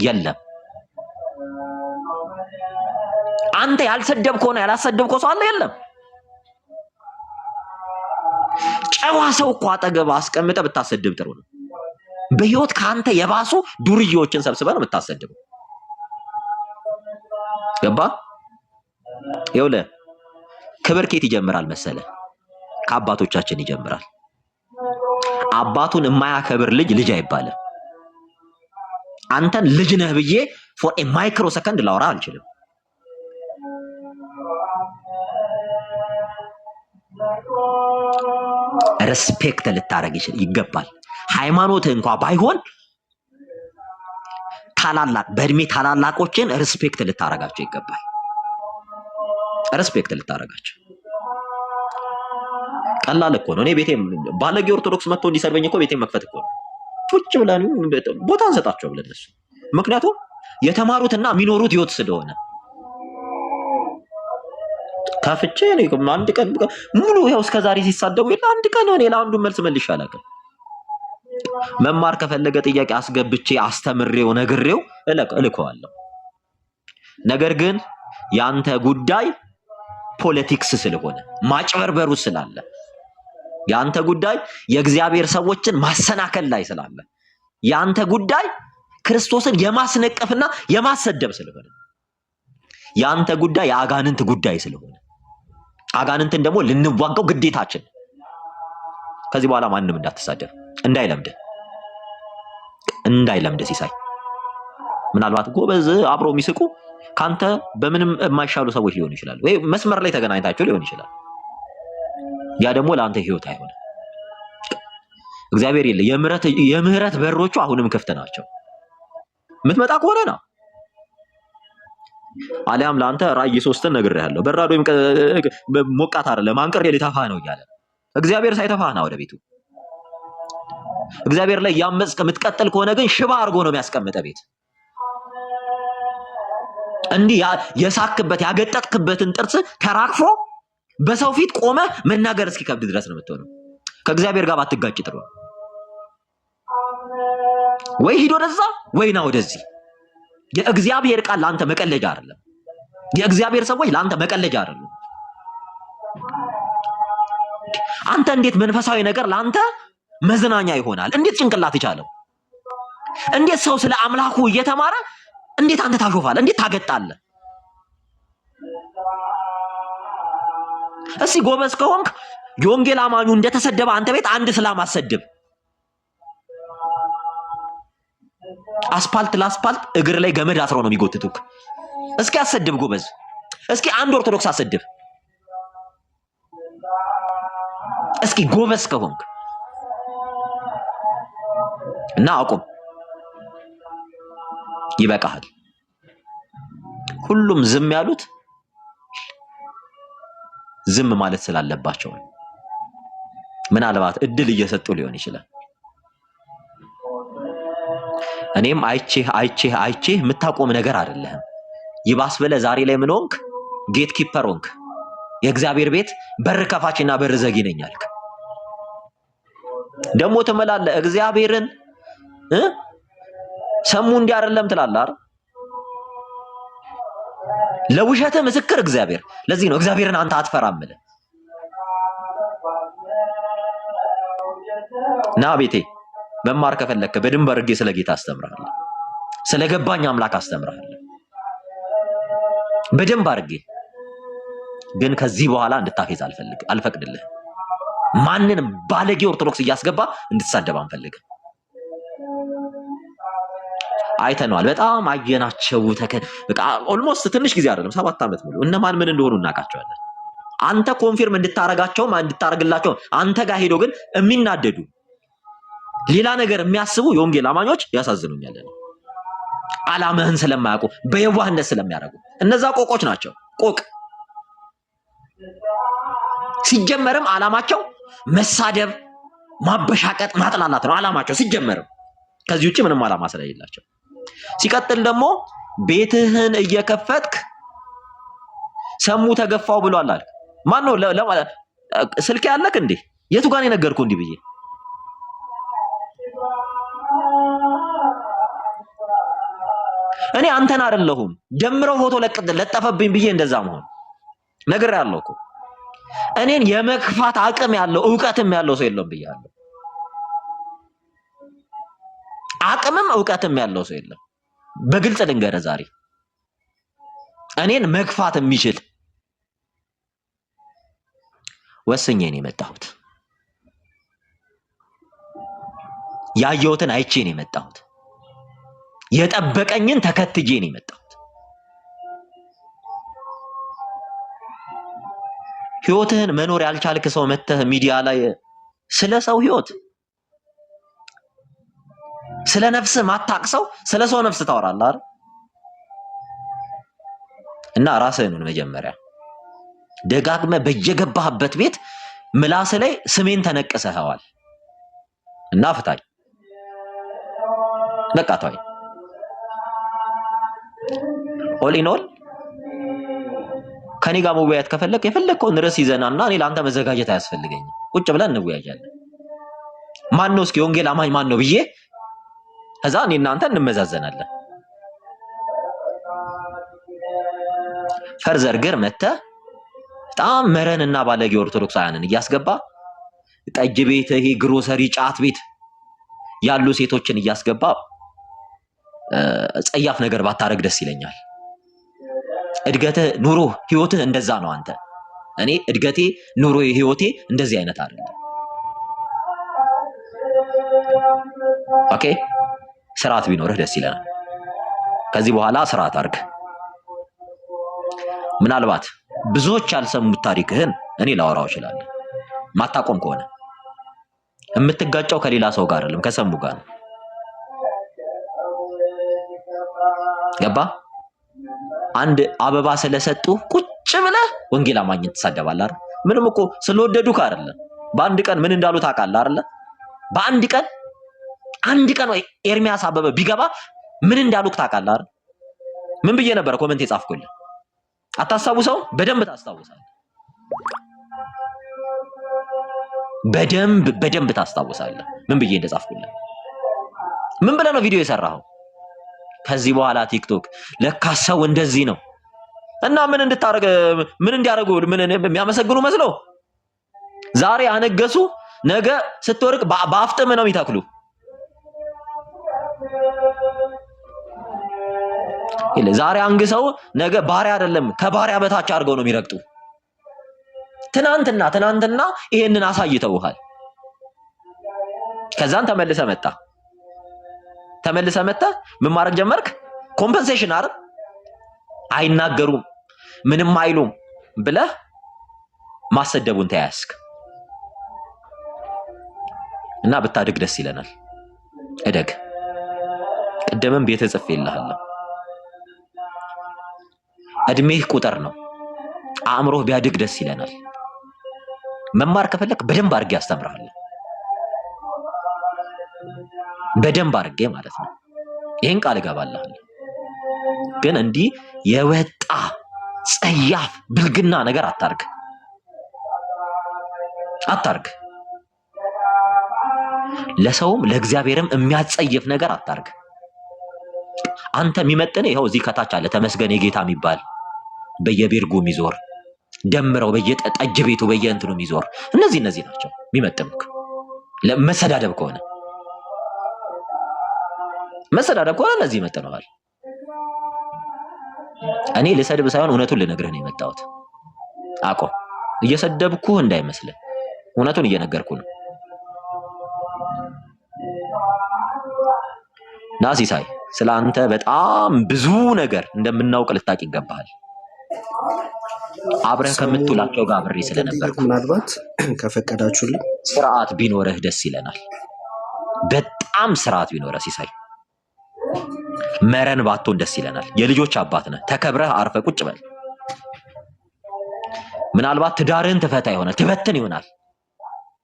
Speaker 1: የለም። አንተ ያልሰደብከው ነው ያላሰደብከው ሰው አለ? የለም። ጨዋ ሰው እኮ አጠገብ አስቀምጠ ብታሰድብ ጥሩ ነው። በህይወት ካንተ የባሱ ዱርዬዎችን ሰብስበ ነው የምታሰድበው። ገባ? ይኸውልህ ክብር ከየት ይጀምራል መሰለ? ከአባቶቻችን ይጀምራል። አባቱን የማያከብር ልጅ አይባልም። አንተን ልጅ ነህ ብዬ ፎር ኤ ማይክሮ ሰከንድ ላውራ አልችልም። ሬስፔክት ልታረግ ይገባል። ሃይማኖት እንኳን ባይሆን ታላላቅ በእድሜ ታላላቆችን ሬስፔክት ልታረጋቸው ይገባል። ሬስፔክት ልታረጋቸው ቀላል እኮ ነው። እኔ ቤቴ ባለጌ ኦርቶዶክስ መጥቶ እንዲሰርበኝ እኮ ቤቴን መክፈት እኮ ነው። ቁጭ ብለን ቦታ እንሰጣቸው ብለን እነሱ ምክንያቱም የተማሩትና የሚኖሩት ህይወት ስለሆነ ከፍቼ ነው አንድ ቀን ሙሉ ያው እስከዛሬ ሲሳደቡ ይላ አንድ ቀን እኔ ለአንዱ መልስ መልሼ አላውቅም። መማር ከፈለገ ጥያቄ አስገብቼ አስተምሬው ነግሬው እልከዋለሁ። ነገር ግን ያንተ ጉዳይ ፖለቲክስ ስለሆነ ማጭበርበሩ ስላለ ያንተ ጉዳይ የእግዚአብሔር ሰዎችን ማሰናከል ላይ ስላለ ያንተ ጉዳይ ክርስቶስን የማስነቀፍና የማሰደብ ስለሆነ ያንተ ጉዳይ የአጋንንት ጉዳይ ስለሆነ አጋንንትን ደግሞ ልንዋጋው ግዴታችን። ከዚህ በኋላ ማንንም እንዳትሳደብ እንዳይለምድ ሲሳይ ምናልባት ጎበዝ አብሮ የሚስቁ ካንተ በምንም የማይሻሉ ሰዎች ሊሆኑ ይችላሉ፣ ወይ መስመር ላይ ተገናኝታቸው ሊሆን ይችላል። ያ ደግሞ ለአንተ ህይወት አይሆንም። እግዚአብሔር የምህረት በሮቹ አሁንም ክፍት ናቸው። የምትመጣ ከሆነ ነው። አሊያም ለአንተ ራእይ 3ን ነግሬሃለሁ። በራዶ ሞቃት አይደለም አንቅሬ ልተፋ ነው እያለ እግዚአብሔር ሳይተፋህ ና ወደ ቤቱ። እግዚአብሔር ላይ ያመጽክ የምትቀጥል ከሆነ ግን ሽባ አድርጎ ነው የሚያስቀምጠ ቤት። እንዲህ የሳክበት ያገጠጥክበትን ጥርስ ተራክፎ በሰው ፊት ቆመ መናገር እስኪከብድ ድረስ ነው የምትሆነው። ከእግዚአብሔር ጋር ባትጋጭ ጥሩ ነው። ወይ ሂድ ወደዛ ወይ ና ወደዚህ። የእግዚአብሔር ቃል ለአንተ መቀለጃ አይደለም። የእግዚአብሔር ሰዎች ለአንተ መቀለጃ አይደለም። አንተ እንዴት መንፈሳዊ ነገር ለአንተ መዝናኛ ይሆናል? እንዴት ጭንቅላት ይቻለው? እንዴት ሰው ስለ አምላኩ እየተማረ እንዴት አንተ ታሾፋለህ? እንዴት ታገጣለህ? እስኪ ጎበዝ ከሆንክ የወንጌል አማኙ እንደተሰደበ አንተ ቤት አንድ እስላም አሰድብ። አስፓልት ለአስፓልት እግር ላይ ገመድ አስረው ነው የሚጎትቱክ። እስኪ አሰድብ ጎበዝ። እስኪ አንድ ኦርቶዶክስ አሰድብ። እስኪ ጎበዝ ከሆንክ እና አቁም። ይበቃሃል። ሁሉም ዝም ያሉት ዝም ማለት ስላለባቸው ነው። ምናልባት እድል እየሰጡ ሊሆን ይችላል። እኔም አይቼህ የምታቆም ነገር አይደለህም። ይባስ ብለህ ዛሬ ላይ ምን ሆንክ? ጌት ኪፐር ሆንክ። የእግዚአብሔር ቤት በር ከፋችና በር ዘጊ ነኝ አልክ። ደግሞ ትመላለህ እግዚአብሔርን ሰሙ እንዲህ አይደለም ትላለህ አይደል? ለውሸትህ ምስክር እግዚአብሔር። ለዚህ ነው እግዚአብሔርን አንተ አትፈራም ብለህ ና ቤቴ። መማር ከፈለክ በደንብ አድርጌ ስለ ጌታ አስተምርሃለሁ። ስለገባኝ አምላክ አስተምርሃለሁ በደንብ አድርጌ። ግን ከዚህ በኋላ እንድታፌዝ አልፈቅድልህም። ማንንም ባለጌ ኦርቶዶክስ እያስገባ እንድትሳደብ አንፈልግም። አይተነዋል። በጣም አየናቸው። በቃ ኦልሞስት ትንሽ ጊዜ አይደለም 7 ዓመት ሙሉ እነማን ምን እንደሆኑ እናውቃቸዋለን። አንተ ኮንፊርም እንድታረግላቸው አንተ ጋር ሄዶ ግን የሚናደዱ ሌላ ነገር የሚያስቡ የወንጌል አማኞች ያሳዝኑኛል። ዓላማህን ስለማያውቁ በየዋህነት ስለሚያደርጉ እነዛ ቆቆች ናቸው። ቆቅ ሲጀመርም ዓላማቸው መሳደብ፣ ማበሻቀጥ፣ ማጥላላት ነው ዓላማቸው ሲጀመርም። ከዚህ ውጪ ምንም ዓላማ ስለሌላቸው ሲቀጥል ደግሞ ቤትህን እየከፈትክ ሰሙ ተገፋው ብሏል አልክ። ማን ነው ስልክ ያለክ እንዴ? የቱ ጋር ነው የነገርኩህ እንዲህ ብዬ? እኔ አንተን አይደለሁም ደምረው ፎቶ ለጠፈብኝ ብዬ እንደዛ መሆን ነግሬሃለሁ እኮ። እኔን የመክፋት አቅም ያለው ዕውቀትም ያለው ሰው የለም ብያለሁ። አቅምም ዕውቀትም ያለው ሰው የለም። በግልጽ ልንገርህ ዛሬ እኔን መግፋት የሚችል ወስኜ ነው የመጣሁት። ያየሁትን አይቼ ነው የመጣሁት። የጠበቀኝን ተከትዬ ነው የመጣሁት። ህይወትህን መኖር ያልቻልክ ሰው መተህ ሚዲያ ላይ ስለ ሰው ህይወት ስለ ነፍስ ማታቅሰው ስለ ሰው ነፍስ ታወራለህ አይደል? እና ራስህን መጀመሪያ ደጋግመህ በየገባህበት ቤት ምላስ ላይ ስሜን ተነቅሰኸዋል እና ፍታኝ። በቃ ተወኝ። ኦል ኢን ኦል ከኔ ጋር መወያየት ከፈለክ የፈለከውን ርዕስ ይዘናና እኔ ለአንተ መዘጋጀት አያስፈልገኝም። ቁጭ ብለን እንወያያለን። ማን ነው እስኪ ወንጌል አማኝ ማን ነው ብዬ ከዛ እኔ እናንተ እንመዛዘናለን። ፈርዘር ግን መተህ በጣም መረንና ባለጌ ኦርቶዶክሳውያንን እያስገባ ጠጅ ቤት፣ ይሄ ግሮሰሪ፣ ጫት ቤት ያሉ ሴቶችን እያስገባ ጸያፍ ነገር ባታረግ ደስ ይለኛል። እድገትህ፣ ኑሮ፣ ህይወትህ እንደዛ ነው አንተ። እኔ እድገቴ፣ ኑሮ፣ ህይወቴ እንደዚህ አይነት አይደለም። ኦኬ፣ ስርዓት ቢኖርህ ደስ ይለናል። ከዚህ በኋላ ስርዓት አድርግ። ምናልባት ብዙዎች ያልሰሙት ታሪክህን እኔ ላወራው እችላለሁ። ማታቆም ከሆነ የምትጋጨው ከሌላ ሰው ጋር አይደለም ከሰሙ ጋር ነው። ገባ? አንድ አበባ ስለሰጡ ቁጭ ብለህ ወንጌል አማኝን ትሳደባለህ አይደል? ምንም እኮ ስለወደዱህ አይደለም። በአንድ ቀን ምን እንዳሉ ታውቃለህ አይደል? አንድ ቀን ወይ ኤርሚያስ አበበ ቢገባ ምን እንዳሉክ ታውቃለህ አይደል? ምን ብዬ ነበር ኮሜንት የጻፍኩልህ? አታስታውሰው? በደንብ ታስታውሳለህ። በደንብ ታስታውሳለህ ምን ብዬ እንደጻፍኩልህ። ምን ብለህ ነው ቪዲዮ የሰራኸው? ከዚህ በኋላ ቲክቶክ ለካ ሰው እንደዚህ ነው እና ምን እንዲያደርጉ ምን የሚያመሰግኑ መስለው ዛሬ አነገሱ፣ ነገ ስትወርቅ በአፍጥም ነው የሚተክሉ። ዛሬ አንግሰው ነገ ባሪያ አይደለም ከባሪያ በታች አድርገው ነው የሚረግጡ። ትናንትና ይሄንን አሳይተውሃል። ከዛን ተመልሰ መጣ ምን ማድረግ ጀመርክ? ኮምፐንሴሽን አይደል? አይናገሩም ምንም አይሉም ብለህ ማሰደቡን ተያያዝክ እና ብታድግ ደስ ይለናል። እደግ። ቅድምም ቤት ጽፌልሃለሁ። እድሜህ ቁጥር ነው። አእምሮህ ቢያድግ ደስ ይለናል። መማር ከፈለክ በደንብ አድርጌ አስተምርሃለሁ። በደንብ አድርጌ ማለት ነው። ይሄን ቃል እገባልሃለሁ። ግን እንዲህ የወጣ ጸያፍ ብልግና ነገር አታርግ። ለሰውም ለእግዚአብሔርም የሚያጸየፍ ነገር አታርግ። አንተ የሚመጥን ይኸው እዚህ ከታች አለ ተመስገን የጌታ የሚባል በየቤርጉ የሚዞር ደምረው በየጠጅ ቤቱ በየእንትኑ የሚዞር እነዚህ ናቸው የሚመጥኑክ። መሰዳደብ ከሆነ እነዚህ ይመጥነዋል። እኔ ልሰድብ ሳይሆን እውነቱን ልነግርህ ነው የመጣሁት። አቆም። እየሰደብኩህ እንዳይመስልህ፣ እውነቱን እየነገርኩህ ነው። ናሲሳይ ስለ አንተ በጣም ብዙ ነገር እንደምናውቅ ልታውቅ ይገባሃል። አብረህ
Speaker 7: ሰሙ
Speaker 1: ከምትውላቸው ጋር አብሬ
Speaker 7: እንዲሄድ
Speaker 1: ስለነበርኩ
Speaker 7: ምናልባት ከፈቀዳችሁልኝ
Speaker 1: ስርዓት ቢኖርህ ደስ ይለናል። በጣም ስርዓት ቢኖርህ ሲሳይ፣ መረን ባትሆን ደስ ይለናል። የልጆች አባት ነህ። ተከብረህ አርፈህ ቁጭ በል። ምናልባት ትዳርህን ትፈታ ይሆናል፣ ትበትን ይሆናል።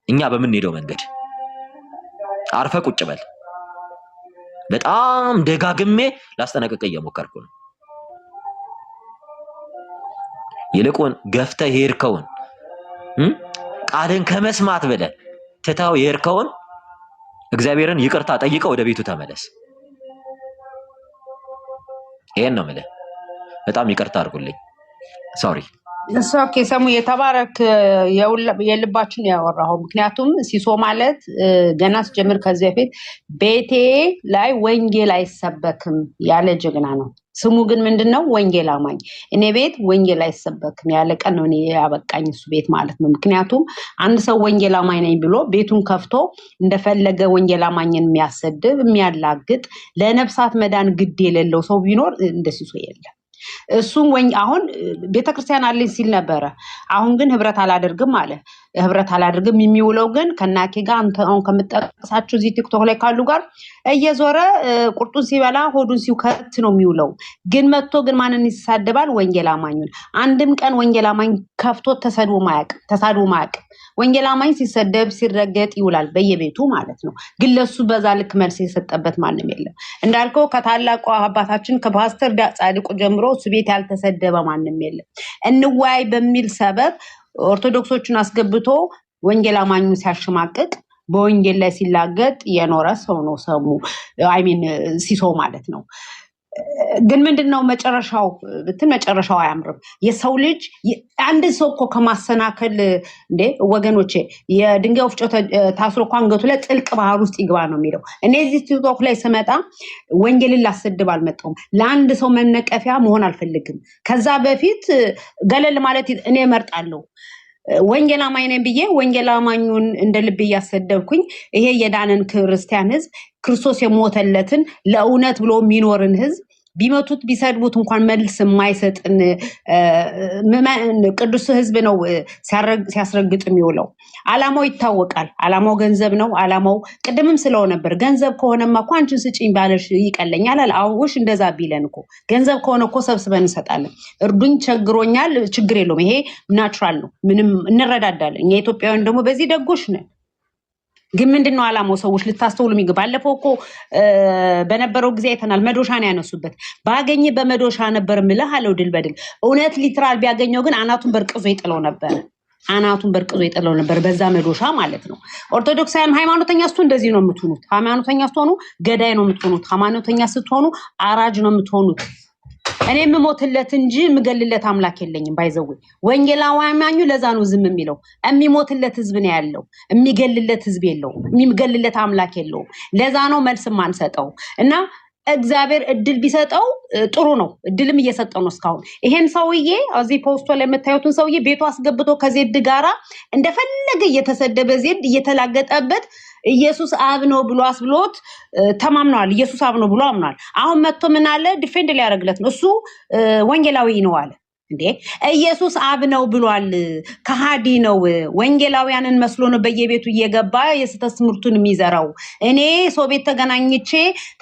Speaker 1: እኛ በምንሄደው መንገድ አርፈህ ቁጭ በል። በጣም ደጋግሜ ላስጠነቅቅህ እየሞከርኩ ነው። ይልቁን ገፍተህ የሄድከውን ቃልን ከመስማት ብለህ ትተኸው የሄድከውን እግዚአብሔርን ይቅርታ ጠይቀህ ወደ ቤቱ ተመለስ። ይሄን ነው የምልህ። በጣም ይቅርታ አድርጉልኝ። ሶሪ።
Speaker 5: ኦኬ ሰሙ የተባረክ የልባችን ያወራው። ምክንያቱም ሲሶ ማለት ገና ስጀምር ከዚህ በፊት ቤቴ ላይ ወንጌል አይሰበክም ያለ ጀግና ነው። ስሙ ግን ምንድነው? ወንጌል አማኝ። እኔ ቤት ወንጌል አይሰበክም ያለ ቀን ነው እኔ ያበቃኝ እሱ ቤት ማለት ነው። ምክንያቱም አንድ ሰው ወንጌል አማኝ ነኝ ብሎ ቤቱን ከፍቶ እንደፈለገ ወንጌል አማኝን የሚያሰድብ የሚያላግጥ ለነፍሳት መዳን ግድ የሌለው ሰው ቢኖር እንደ ሲሶ የለም። እሱም አሁን ቤተክርስቲያን አለኝ ሲል ነበረ። አሁን ግን ህብረት አላደርግም አለ። ህብረት አላደርግም የሚውለው ግን ከናኬ ጋር አሁን ከምጠቅሳችሁ እዚህ ቲክቶክ ላይ ካሉ ጋር እየዞረ ቁርጡን ሲበላ ሆዱን ሲከት ነው የሚውለው። ግን መጥቶ ግን ማንን ይሳደባል? ወንጌል አማኙን። አንድም ቀን ወንጌል አማኝ ከፍቶ ተሳድቦ ማያውቅ። ወንጌል አማኝ ሲሰደብ ሲረገጥ ይውላል በየቤቱ ማለት ነው። ግን ለሱ በዛ ልክ መልስ የሰጠበት ማንም የለም። እንዳልከው ከታላቁ አባታችን ከፓስተር ጻድቁ ጀምሮ እሱ ቤት ያልተሰደበ ማንም የለም። እንወያይ በሚል ሰበብ ኦርቶዶክሶቹን አስገብቶ ወንጌል አማኙን ሲያሸማቅቅ በወንጌል ላይ ሲላገጥ የኖረ ሰው ነው ሰሙ ሲሶ ማለት ነው። ግን ምንድነው መጨረሻው ብትን መጨረሻው አያምርም። የሰው ልጅ አንድ ሰው እኮ ከማሰናከል እንዴ ወገኖቼ የድንጋይ ወፍጮ ታስሮ እኮ አንገቱ ላይ ጥልቅ ባህር ውስጥ ይግባ ነው የሚለው። እኔ እዚህ ቲክቶክ ላይ ስመጣ ወንጌልን ላሰድብ አልመጣሁም። ለአንድ ሰው መነቀፊያ መሆን አልፈልግም። ከዛ በፊት ገለል ማለት እኔ እመርጣለሁ። ወንጌል አማኝ ነኝ ብዬ ወንጌል አማኙን እንደ ልብ እያሰደብኩኝ ይሄ የዳነን ክርስቲያን ህዝብ ክርስቶስ የሞተለትን ለእውነት ብሎ የሚኖርን ህዝብ ቢመቱት ቢሰድቡት እንኳን መልስ የማይሰጥን ቅዱስ ህዝብ ነው ሲያስረግጥ የሚውለው። አላማው ይታወቃል። አላማው ገንዘብ ነው። አላማው ቅድምም ስለው ነበር። ገንዘብ ከሆነማ እኮ አንቺን ስጪኝ ባለሽ ይቀለኛል አለ። አውሽ እንደዛ ቢለን እኮ ገንዘብ ከሆነ እኮ ሰብስበን እንሰጣለን። እርዱኝ፣ ቸግሮኛል፣ ችግር የለውም። ይሄ ናቹራል ነው። ምንም እንረዳዳለን። እኛ ኢትዮጵያውያን ደግሞ በዚህ ደጎሽ ነን። ግን ምንድነው አላማው? ሰዎች ልታስተውሉ የሚገባ ባለፈው እኮ በነበረው ጊዜ አይተናል። መዶሻን ያነሱበት ባገኘ በመዶሻ ነበር ምልህ አለው ድል በድል። እውነት ሊትራል ቢያገኘው ግን አናቱን በርቅዞ ይጥለው ነበር። በዛ መዶሻ ማለት ነው። ኦርቶዶክሳውያን ሃይማኖተኛ ስትሆኑ እንደዚህ ነው የምትሆኑት። ሃይማኖተኛ ስትሆኑ ገዳይ ነው የምትሆኑት። ሃይማኖተኛ ስትሆኑ አራጅ ነው የምትሆኑት። እኔ የምሞትለት እንጂ የምገልለት አምላክ የለኝም። ባይዘው ወንጌላዊ አማኙ ለዛ ነው ዝም የሚለው። የሚሞትለት ህዝብ ነው ያለው፣ የሚገልለት ህዝብ የለውም፣ የሚገልለት አምላክ የለውም። ለዛ ነው መልስ ማንሰጠው እና እግዚአብሔር እድል ቢሰጠው ጥሩ ነው። እድልም እየሰጠው ነው እስካሁን። ይሄን ሰውዬ እዚህ ፖስቶ ላይ የምታዩትን ሰውዬ ቤቱ አስገብቶ ከዜድ ጋራ እንደፈለገ እየተሰደበ ዜድ እየተላገጠበት ኢየሱስ አብ ነው ብሎ አስብሎት ተማምነዋል። ኢየሱስ አብ ነው ብሎ አምኗል። አሁን መጥቶ ምን አለ? ዲፌንድ ሊያደርግለት ነው። እሱ ወንጌላዊ ነው አለ። እንዴ ኢየሱስ አብ ነው ብሏል። ከሃዲ ነው። ወንጌላውያንን መስሎ ነው በየቤቱ እየገባ የስተት ትምህርቱን የሚዘራው። እኔ ሰው ቤት ተገናኝቼ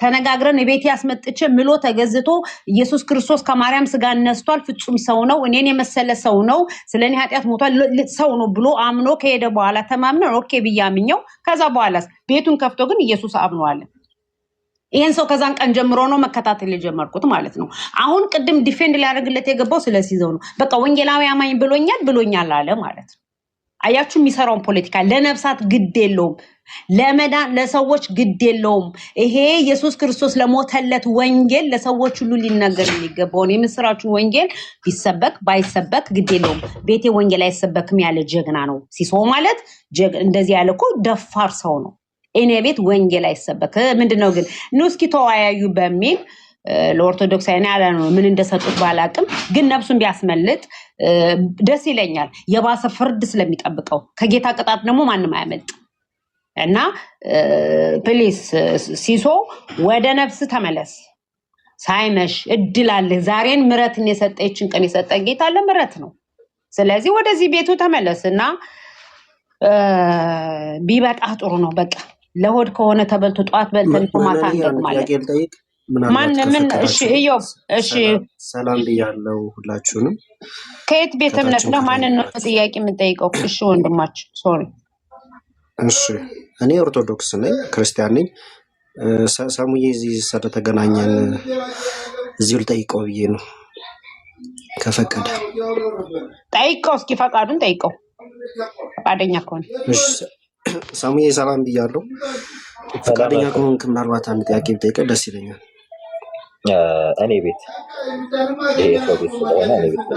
Speaker 5: ተነጋግረን ቤት ያስመጥቼ ምሎ ተገዝቶ ኢየሱስ ክርስቶስ ከማርያም ስጋ ነስቷል፣ ፍጹም ሰው ነው፣ እኔን የመሰለ ሰው ነው፣ ስለኔ ኃጢአት ሞቷል፣ ሰው ነው ብሎ አምኖ ከሄደ በኋላ ተማምነን ኦኬ ብያምኘው ከዛ በኋላ ቤቱን ከፍቶ ግን ኢየሱስ አብ ነው አለ። ይሄን ሰው ከዛን ቀን ጀምሮ ነው መከታተል የጀመርኩት ማለት ነው። አሁን ቅድም ዲፌንድ ሊያደርግለት የገባው ስለሲዘው ነው። በቃ ወንጌላዊ አማኝ ብሎኛል አለ ማለት ነው። አያችሁ የሚሰራውን ፖለቲካ። ለነፍሳት ግድ የለውም፣ ለመዳን ለሰዎች ግድ የለውም። ይሄ ኢየሱስ ክርስቶስ ለሞተለት ወንጌል ለሰዎች ሁሉ ሊነገር የሚገባውን የምስራቹን ወንጌል ቢሰበክ ባይሰበክ ግድ የለውም። ቤቴ ወንጌል አይሰበክም ያለ ጀግና ነው ሲሶ ማለት። እንደዚህ ያለ እኮ ደፋር ሰው ነው። እኔ ቤት ወንጌል አይሰበክ ምንድነው ግን እስኪ ተወያዩ በሚል ለኦርቶዶክሳውያን ያለ ነው። ምን እንደሰጡት ባላቅም ግን ነፍሱን ቢያስመልጥ ደስ ይለኛል። የባሰ ፍርድ ስለሚጠብቀው ከጌታ ቅጣት ደግሞ ማንም አያመልጥ እና ፕሊስ ሲሶ ወደ ነፍስ ተመለስ። ሳይመሽ እድል አለ። ዛሬን ምሕረትን የሰጠችን ቀን የሰጠ ጌታ ለምሕረት ነው። ስለዚህ ወደዚህ ቤቱ ተመለስና ቢበቃ ጥሩ ነው። በቃ ለሆድ ከሆነ ተበልቶ ጠዋት በልተን ማታ እንደግማለን። ማን ምን? እሺ ኢዮብ፣ እሺ
Speaker 7: ሰላም ብያለሁ ሁላችሁንም።
Speaker 5: ከየት ቤተ እምነት ነው? ማንን ነው ጥያቄ የምጠይቀው? እሺ ወንድማችን ሶሪ።
Speaker 7: እሺ እኔ ኦርቶዶክስ ነኝ፣ ክርስቲያን ነኝ። ሰሙዬ እዚህ ስለተገናኘን እዚሁ ልጠይቀው ብዬ ነው። ከፈቀደ
Speaker 5: ጠይቀው፣ እስኪ ፈቃዱን ጠይቀው ፈቃደኛ ከሆነ።
Speaker 7: እሺ ሰሙዬ ሰላም ብያለሁ። ፈቃደኛ ከሆንክ ምናልባት አንድ ጥያቄ ብጠይቀህ ደስ ይለኛል።
Speaker 1: እኔ ቤት ይሄ ሰው ቤት ስለሆነ እኔ ቤት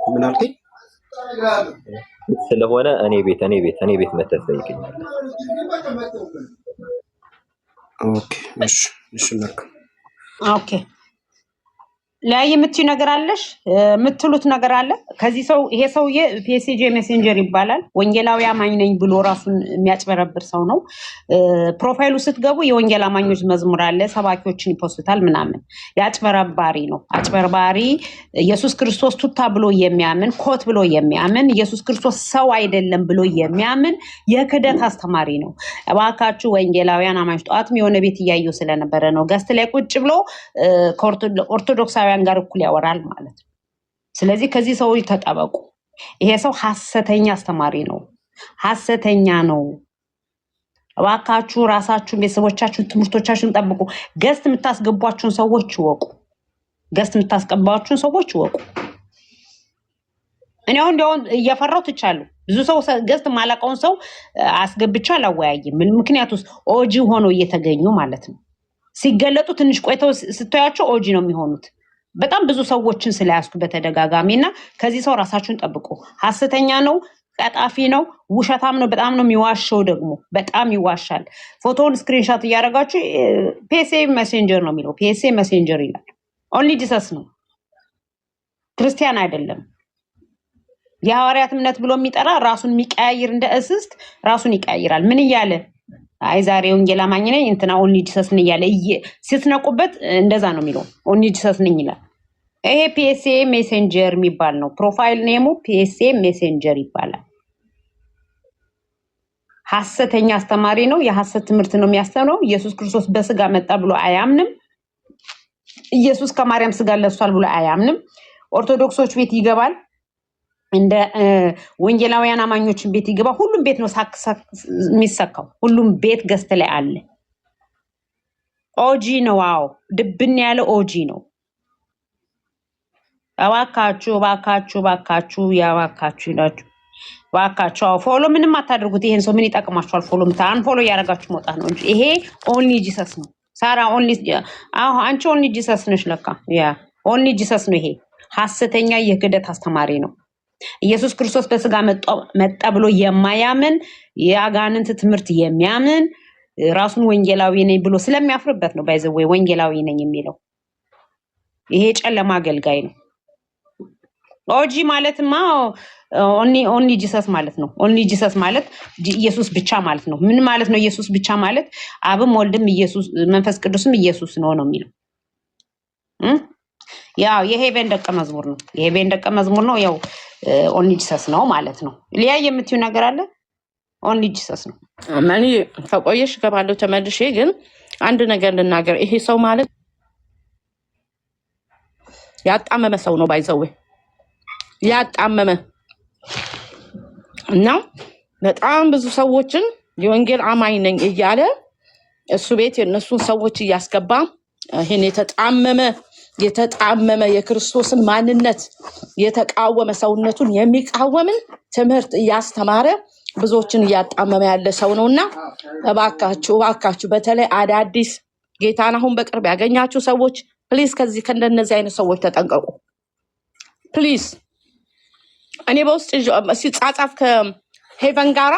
Speaker 7: ምን አልከኝ?
Speaker 1: ስለሆነ እኔ ቤት መተህ ትጠይቀኛለህ።
Speaker 7: ኦኬ እሺ መልካም።
Speaker 5: ኦኬ ላይ የምትዩ ነገር አለሽ? የምትሉት ነገር አለ? ከዚህ ሰው ይሄ ሰውዬ ፒኤስጂ ሜሴንጀር ይባላል። ወንጌላዊ አማኝ ነኝ ብሎ ራሱን የሚያጭበረብር ሰው ነው። ፕሮፋይሉ ስትገቡ የወንጌል አማኞች መዝሙር አለ፣ ሰባኪዎችን ይፖስታል ምናምን። ያጭበረባሪ ነው። አጭበርባሪ ኢየሱስ ክርስቶስ ቱታ ብሎ የሚያምን ኮት ብሎ የሚያምን ኢየሱስ ክርስቶስ ሰው አይደለም ብሎ የሚያምን የክደት አስተማሪ ነው። እባካችሁ ወንጌላውያን አማኞች፣ ጠዋትም የሆነ ቤት እያየሁ ስለነበረ ነው ገስት ላይ ቁጭ ብሎ ኦርቶዶክሳውያን ጋር እኩል ያወራል ማለት ነው። ስለዚህ ከዚህ ሰው ተጠበቁ። ይሄ ሰው ሐሰተኛ አስተማሪ ነው፣ ሐሰተኛ ነው። እባካችሁ ራሳችሁን፣ ቤተሰቦቻችሁን፣ ትምህርቶቻችሁን ጠብቁ። ገስት የምታስገቧችሁን ሰዎች ይወቁ። እኔ አሁን እንዲያውም እየፈራሁ ትቻለሁ። ብዙ ሰው ገስት ማላውቀውን ሰው አስገብቼ አላወያይም። ምክንያቱም ኦጂ ሆኖ እየተገኙ ማለት ነው። ሲገለጡ ትንሽ ቆይተው ስታያቸው ኦጂ ነው የሚሆኑት። በጣም ብዙ ሰዎችን ስለያዝኩ በተደጋጋሚ እና ከዚህ ሰው ራሳችሁን ጠብቁ። ሐሰተኛ ነው፣ ቀጣፊ ነው፣ ውሸታም ነው። በጣም ነው የሚዋሸው፣ ደግሞ በጣም ይዋሻል። ፎቶውን ስክሪንሻት እያደረጋችሁ ፒኤስኤ ሜሴንጀር ነው የሚለው። ፒኤስኤ ሜሴንጀር ይላል። ኦንሊ ጂሰስ ነው፣ ክርስቲያን አይደለም። የሐዋርያት እምነት ብሎ የሚጠራ ራሱን የሚቀያይር እንደ እስስት ራሱን ይቀያይራል። ምን እያለ አይ ዛሬ ወንጌል አማኝ ነኝ እንትና ኦንሊ ጂሰስ ነኝ እያለ ስትነቁበት እንደዛ ነው የሚለው። ኦንሊ ጂሰስ ነኝ ይላል። ይሄ ፒኤስኤ ሜሴንጀር የሚባል ነው። ፕሮፋይል ኔሙ ፒኤስኤ ሜሴንጀር ይባላል። ሐሰተኛ አስተማሪ ነው። የሐሰት ትምህርት ነው የሚያስተምረው። ኢየሱስ ክርስቶስ በስጋ መጣ ብሎ አያምንም። ኢየሱስ ከማርያም ስጋ ለብሷል ብሎ አያምንም። ኦርቶዶክሶች ቤት ይገባል፣ እንደ ወንጌላውያን አማኞችን ቤት ይገባ። ሁሉም ቤት ነው የሚሰካው። ሁሉም ቤት ገስት ላይ አለ። ኦጂ ነው። አዎ ድብን ያለ ኦጂ ነው። እባካችሁ ይላችሁ። እባካችሁ ፎሎ ምንም አታድርጉት። ይሄን ሰው ምን ይጠቅማችኋል? ፎሎ አንፎሎ እያደረጋችሁ መውጣት ነው እንጂ ይሄ ኦንሊ ጂሰስ ነው። ሳራ ኦንሊ አንቺ ኦንሊ ጂሰስ ነሽ ለካ። ያ ኦንሊ ጂሰስ ነው። ይሄ ሐሰተኛ የክደት አስተማሪ ነው። ኢየሱስ ክርስቶስ በስጋ መጣ ብሎ የማያምን የአጋንንት ትምህርት የሚያምን ራሱን ወንጌላዊ ነኝ ብሎ ስለሚያፍርበት ነው ባይዘው ወንጌላዊ ነኝ የሚለው። ይሄ ጨለማ አገልጋይ ነው። ኦጂ ማለትማ ኦንሊ ጂሰስ ማለት ነው። ኦንሊ ጂሰስ ማለት ኢየሱስ ብቻ ማለት ነው። ምን ማለት ነው ኢየሱስ ብቻ ማለት? አብም ወልድም ኢየሱስ መንፈስ ቅዱስም ኢየሱስ ነው የሚለው። ያው የሄቨን ደቀ መዝሙር ነው። የሄቨን ደቀ መዝሙር ነው። ያው ኦንሊ ጂሰስ ነው ማለት ነው። ሊያ የምትዩ ነገር አለ? ኦንሊ ጂሰስ ነው።
Speaker 8: እኔ ከቆየሽ እገባለሁ ተመልሼ። ግን አንድ ነገር ልናገር። ይሄ ሰው ማለት ያጣመመ ሰው ነው። ባይዘው ያጣመመ እና በጣም ብዙ ሰዎችን የወንጌል አማኝ ነኝ እያለ እሱ ቤት የእነሱን ሰዎች እያስገባ ይሄን የተጣመመ የክርስቶስን ማንነት የተቃወመ ሰውነቱን የሚቃወምን ትምህርት እያስተማረ ብዙዎችን እያጣመመ ያለ ሰው ነውና እባካችሁ በተለይ አዳዲስ ጌታን አሁን በቅርብ ያገኛችሁ ሰዎች ፕሊዝ ከእንደነዚህ አይነት ሰዎች ተጠንቀቁ ፕሊዝ። እኔ በውስጥ ሲጻጻፍ ከሄቨን ጋራ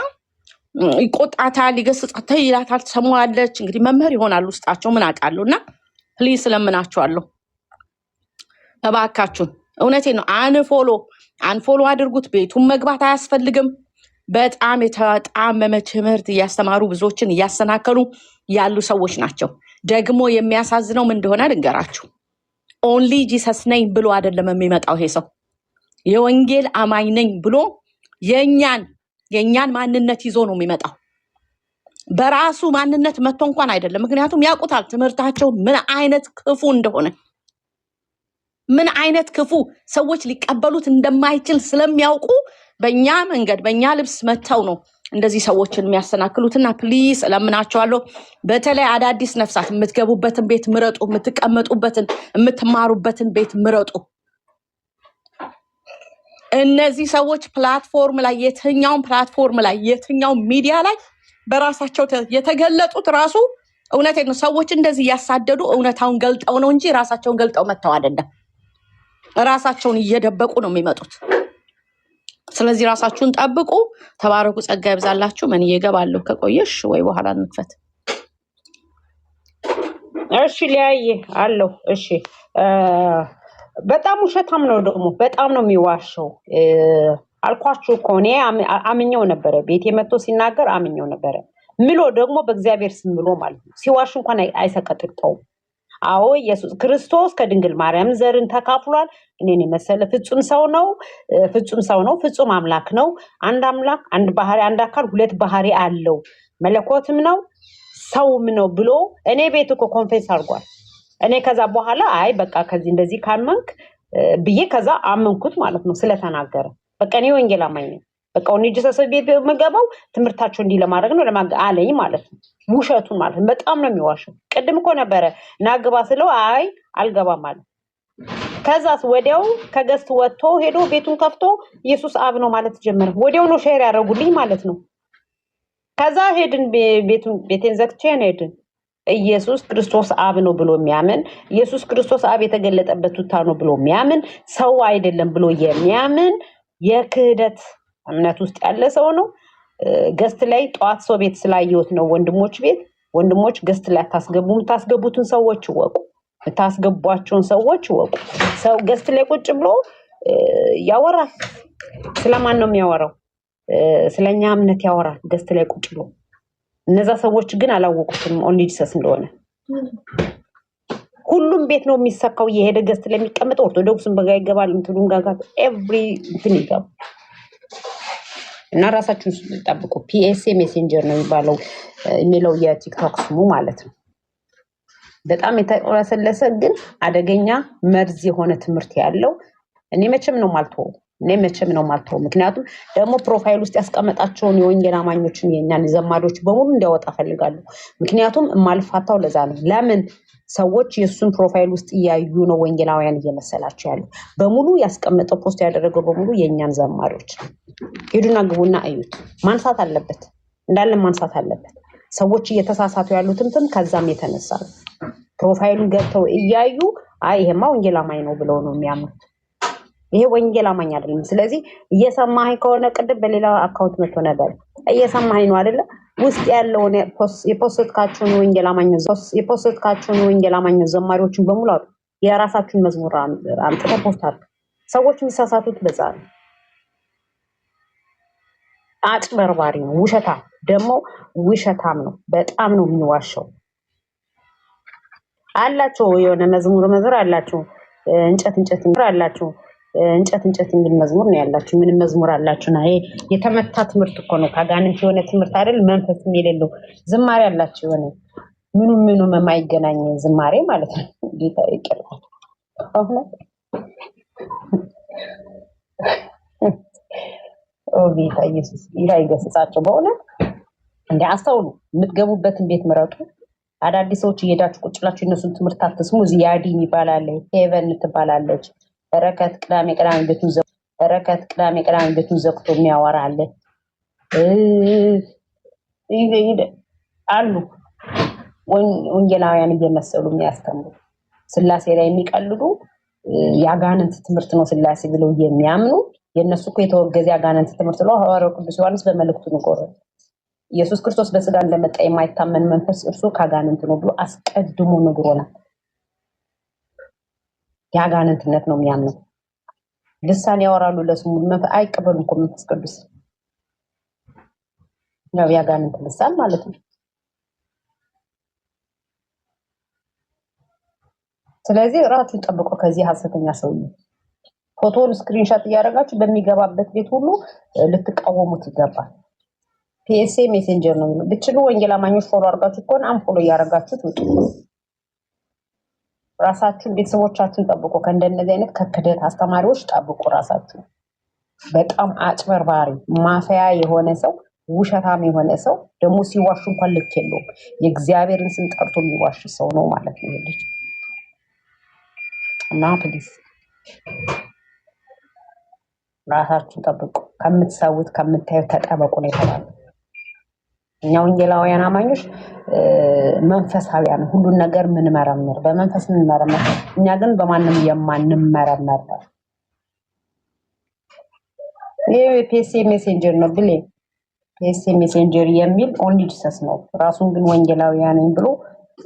Speaker 8: ይቆጣታል፣ ይገስጻታል፣ ይላታል፣ ትሰማዋለች። እንግዲህ መምህር ይሆናል ውስጣቸው ምን አውቃለሁ። እና ፕሊዝ ስለምናችኋለሁ እባካችሁን፣ እውነቴን ነው። አንፎሎ አድርጉት። ቤቱን መግባት አያስፈልግም። በጣም የተጣመመ ትምህርት እያስተማሩ ብዙዎችን እያሰናከሉ ያሉ ሰዎች ናቸው። ደግሞ የሚያሳዝነው ምን እንደሆነ ልንገራችሁ። ኦንሊ ጂሰስ ነኝ ብሎ አይደለም የሚመጣው ይሄ ሰው። የወንጌል አማኝ ነኝ ብሎ የኛን ማንነት ይዞ ነው የሚመጣው። በራሱ ማንነት መጥቶ እንኳን አይደለም። ምክንያቱም ያውቁታል ትምህርታቸው ምን አይነት ክፉ እንደሆነ፣ ምን አይነት ክፉ ሰዎች ሊቀበሉት እንደማይችል ስለሚያውቁ በእኛ መንገድ በእኛ ልብስ መተው ነው እንደዚህ ሰዎችን የሚያሰናክሉትና ፕሊዝ እለምናቸዋለሁ። በተለይ አዳዲስ ነፍሳት የምትገቡበትን ቤት ምረጡ፣ የምትቀመጡበትን የምትማሩበትን ቤት ምረጡ። እነዚህ ሰዎች ፕላትፎርም ላይ የትኛውን ፕላትፎርም ላይ የትኛውን ሚዲያ ላይ በራሳቸው የተገለጡት ራሱ እውነቴን ነው። ሰዎች እንደዚህ እያሳደዱ እውነታውን ገልጠው ነው እንጂ ራሳቸውን ገልጠው መተው አይደለም። ራሳቸውን እየደበቁ ነው የሚመጡት። ስለዚህ ራሳችሁን ጠብቁ። ተባረኩ። ጸጋ ይብዛላችሁ። ምን እየገባለሁ ከቆየሽ ወይ በኋላ እንክፈት።
Speaker 5: እሺ ሊያየ አለው። እሺ በጣም ውሸታም ነው ደግሞ በጣም ነው የሚዋሸው። አልኳችሁ እኮ እኔ አምኜው ነበረ። ቤቴ መጥቶ ሲናገር አምኜው ነበረ። ምሎ ደግሞ በእግዚአብሔር ስም ምሎ ማለት ነው። ሲዋሽ እንኳን አይሰቀጥጠውም። አዎ ኢየሱስ ክርስቶስ ከድንግል ማርያም ዘርን ተካፍሏል። እኔን የመሰለ ፍጹም ሰው ነው። ፍጹም አምላክ ነው። አንድ አምላክ፣ አንድ ባህሪ፣ አንድ አካል፣ ሁለት ባህሪ አለው። መለኮትም ነው ሰውም ነው ብሎ እኔ ቤት እኮ ኮንፌስ አድርጓል። እኔ ከዛ በኋላ አይ በቃ ከዚህ እንደዚህ ካመንክ ብዬ ከዛ አመንኩት ማለት ነው ስለተናገረ። በቃ እኔ ወንጌል አማኝ ነኝ። በቃ ወንጅ ሰሰብ ቤት መገባው ትምህርታቸው እንዲህ ለማድረግ ነው አለኝ ማለት ነው። ውሸቱን ማለት ነው። በጣም ነው የሚዋሸው። ቅድም እኮ ነበረ ናግባ ስለው አይ አልገባም ማለት። ከዛስ ወዲያው ከገስት ወጥቶ ሄዶ ቤቱን ከፍቶ ኢየሱስ አብ ነው ማለት ጀመረ። ወዲያው ነው ሼር ያደረጉልኝ ማለት ነው። ከዛ ሄድን ቤቴን ዘግቼ ሄድን። ኢየሱስ ክርስቶስ አብ ነው ብሎ የሚያምን ኢየሱስ ክርስቶስ አብ የተገለጠበት ቱታ ነው ብሎ የሚያምን ሰው አይደለም ብሎ የሚያምን የክህደት እምነት ውስጥ ያለ ሰው ነው። ገስት ላይ ጧት ሰው ቤት ስላየሁት ነው ወንድሞች ገስት ላይ አታስገቡ። የምታስገቡትን ሰዎች ወቁ፣ የምታስገቧቸውን ሰዎች ወቁ። ሰው ገስት ላይ ቁጭ ብሎ ያወራል። ስለማን ነው የሚያወራው? ስለኛ እምነት ያወራል ገስት ላይ ቁጭ ብሎ። እነዛ ሰዎች ግን አላወቁትም ኦንሊ ጂሰስ እንደሆነ። ሁሉም ቤት ነው የሚሰካው። የሄደ ገስት ለሚቀመጥ ኦርቶዶክስን በጋ ይገባል፣ እንትሉን ጋጋ ኤቭሪ እንትን ይገባ እና ራሳችሁን ጠብቁ። ፒኤስኤ ሜሴንጀር ነው የሚለው የቲክቶክ ስሙ ማለት ነው። በጣም የተቆረሰለሰ ግን አደገኛ መርዝ የሆነ ትምህርት ያለው እኔ መቼም ነው ማልተው። ምክንያቱም ደግሞ ፕሮፋይል ውስጥ ያስቀመጣቸውን የወንጌል አማኞችን የኛን ዘማዶች በሙሉ እንዲያወጣ ፈልጋለሁ። ምክንያቱም የማልፋታው ለዛ ነው። ለምን ሰዎች የሱን ፕሮፋይል ውስጥ እያዩ ነው ወንጌላውያን እየመሰላቸው ያለው። በሙሉ ያስቀመጠው ፖስት ያደረገው በሙሉ የኛን ዘማዶች። ሄዱና ግቡና እዩት። ማንሳት አለበት ሰዎች እየተሳሳቱ ያሉትም ከዛም የተነሳ ነው። ፕሮፋይሉን ገብተው እያዩ አይ ይሄማ ወንጌል አማኝ ነው ብለው ነው የሚያምኑት። ይሄ ወንጌል አማኝ አይደለም። ስለዚህ እየሰማኸኝ ከሆነ ቅድም በሌላ አካውንት መጥቶ ነበር። እየሰማኸኝ ነው አይደለ? ውስጥ ያለውን የፖስትካችሁን ወንጌል አማኝ ዘማሪዎችን በሙሉ አሉ። የራሳችሁን መዝሙር አምጥተው ፖስት አድርጉ። ሰዎች የሚሳሳቱት በዛ ነው። አጭበርባሪ ነው። ውሸታም ነው። በጣም ነው የሚዋሸው። አላቸው የሆነ መዝሙር አላቸው። እንጨት የሚል መዝሙር ነው ያላችሁ። ምንም መዝሙር አላችሁ ና የተመታ ትምህርት እኮ ነው። ከአጋንንት የሆነ ትምህርት አይደል? መንፈስ የሌለው ዝማሬ አላችሁ። የሆነ ምኑም የማይገናኝ ዝማሬ ማለት ነው። ጌታ ይቅርታል። ጌታ ኢየሱስ ይገስጻቸው። በእውነት እንደ አስተውሉ። የምትገቡበትን ቤት ምረጡ። አዳዲስ ሰዎች እየሄዳችሁ ቁጭ ብላችሁ እነሱን ትምህርት አትስሙ። እዚህ ያዲ ይባላል፣ ሄቨን ትባላለች። በረከት ቅዳሜ ቅዳሜ ቤቱን ዘግቶ የሚያወራ አለ አሉ። ወንጌላውያን እየመሰሉ የሚያስተምሩ ስላሴ ላይ የሚቀልዱ የአጋንንት ትምህርት ነው ስላሴ ብለው የሚያምኑ የእነሱ እኮ የተወገዘ የአጋንንት ትምህርት ነው። ሐዋርያው ቅዱስ ዮሐንስ በመልእክቱ ንቆረ ኢየሱስ ክርስቶስ በስጋ እንደመጣ የማይታመን መንፈስ እርሱ ከአጋንንት ነው ብሎ አስቀድሞ ነግሮናል። የአጋንንትነት ነው የሚያምነው። ልሳን ያወራሉ ለስሙ አይቀበሉም እኮ መንፈስ ቅዱስ ነው የአጋንንት ልሳን ማለት ነው። ስለዚህ ራሱን ጠብቆ ከዚህ ሐሰተኛ ሰው ፎቶን ስክሪንሾት እያደረጋችሁ በሚገባበት ቤት ሁሉ ልትቃወሙት ይገባል። ፒኤስኤ ሜሴንጀር ነው የሚለው። ብትችሉ ወንጌል አማኞች ፎሎ አድርጋችሁ ከሆነ አንፎሎ እያደረጋችሁት ውጡ። ራሳችሁን ቤተሰቦቻችሁን ጠብቁ። ከእንደነዚህ አይነት ከክደት አስተማሪዎች ጠብቁ ራሳችሁ። በጣም አጭበርባሪ ማፈያ የሆነ ሰው፣ ውሸታም የሆነ ሰው ደግሞ ሲዋሹ እንኳን ልክ የለውም። የእግዚአብሔርን ስም ጠርቶ የሚዋሽ ሰው ነው ማለት ነው ልጅ እና ፕሊዝ ራሳችሁን ጠብቁ። ከምትሰውት ከምታዩት ተጠበቁ ነው የተባለው። እኛ ወንጌላውያን አማኞች መንፈሳዊያን ሁሉን ነገር ምንመረምር በመንፈስ ምንመረምር፣ እኛ ግን በማንም የማንመረመር ነው። ይሄ ፒኤስኤ ሜሴንጀር ነው ብሌ ፒኤስኤ ሜሴንጀር የሚል ኦንሊ ጂሰስ ነው። ራሱን ግን ወንጌላውያን ብሎ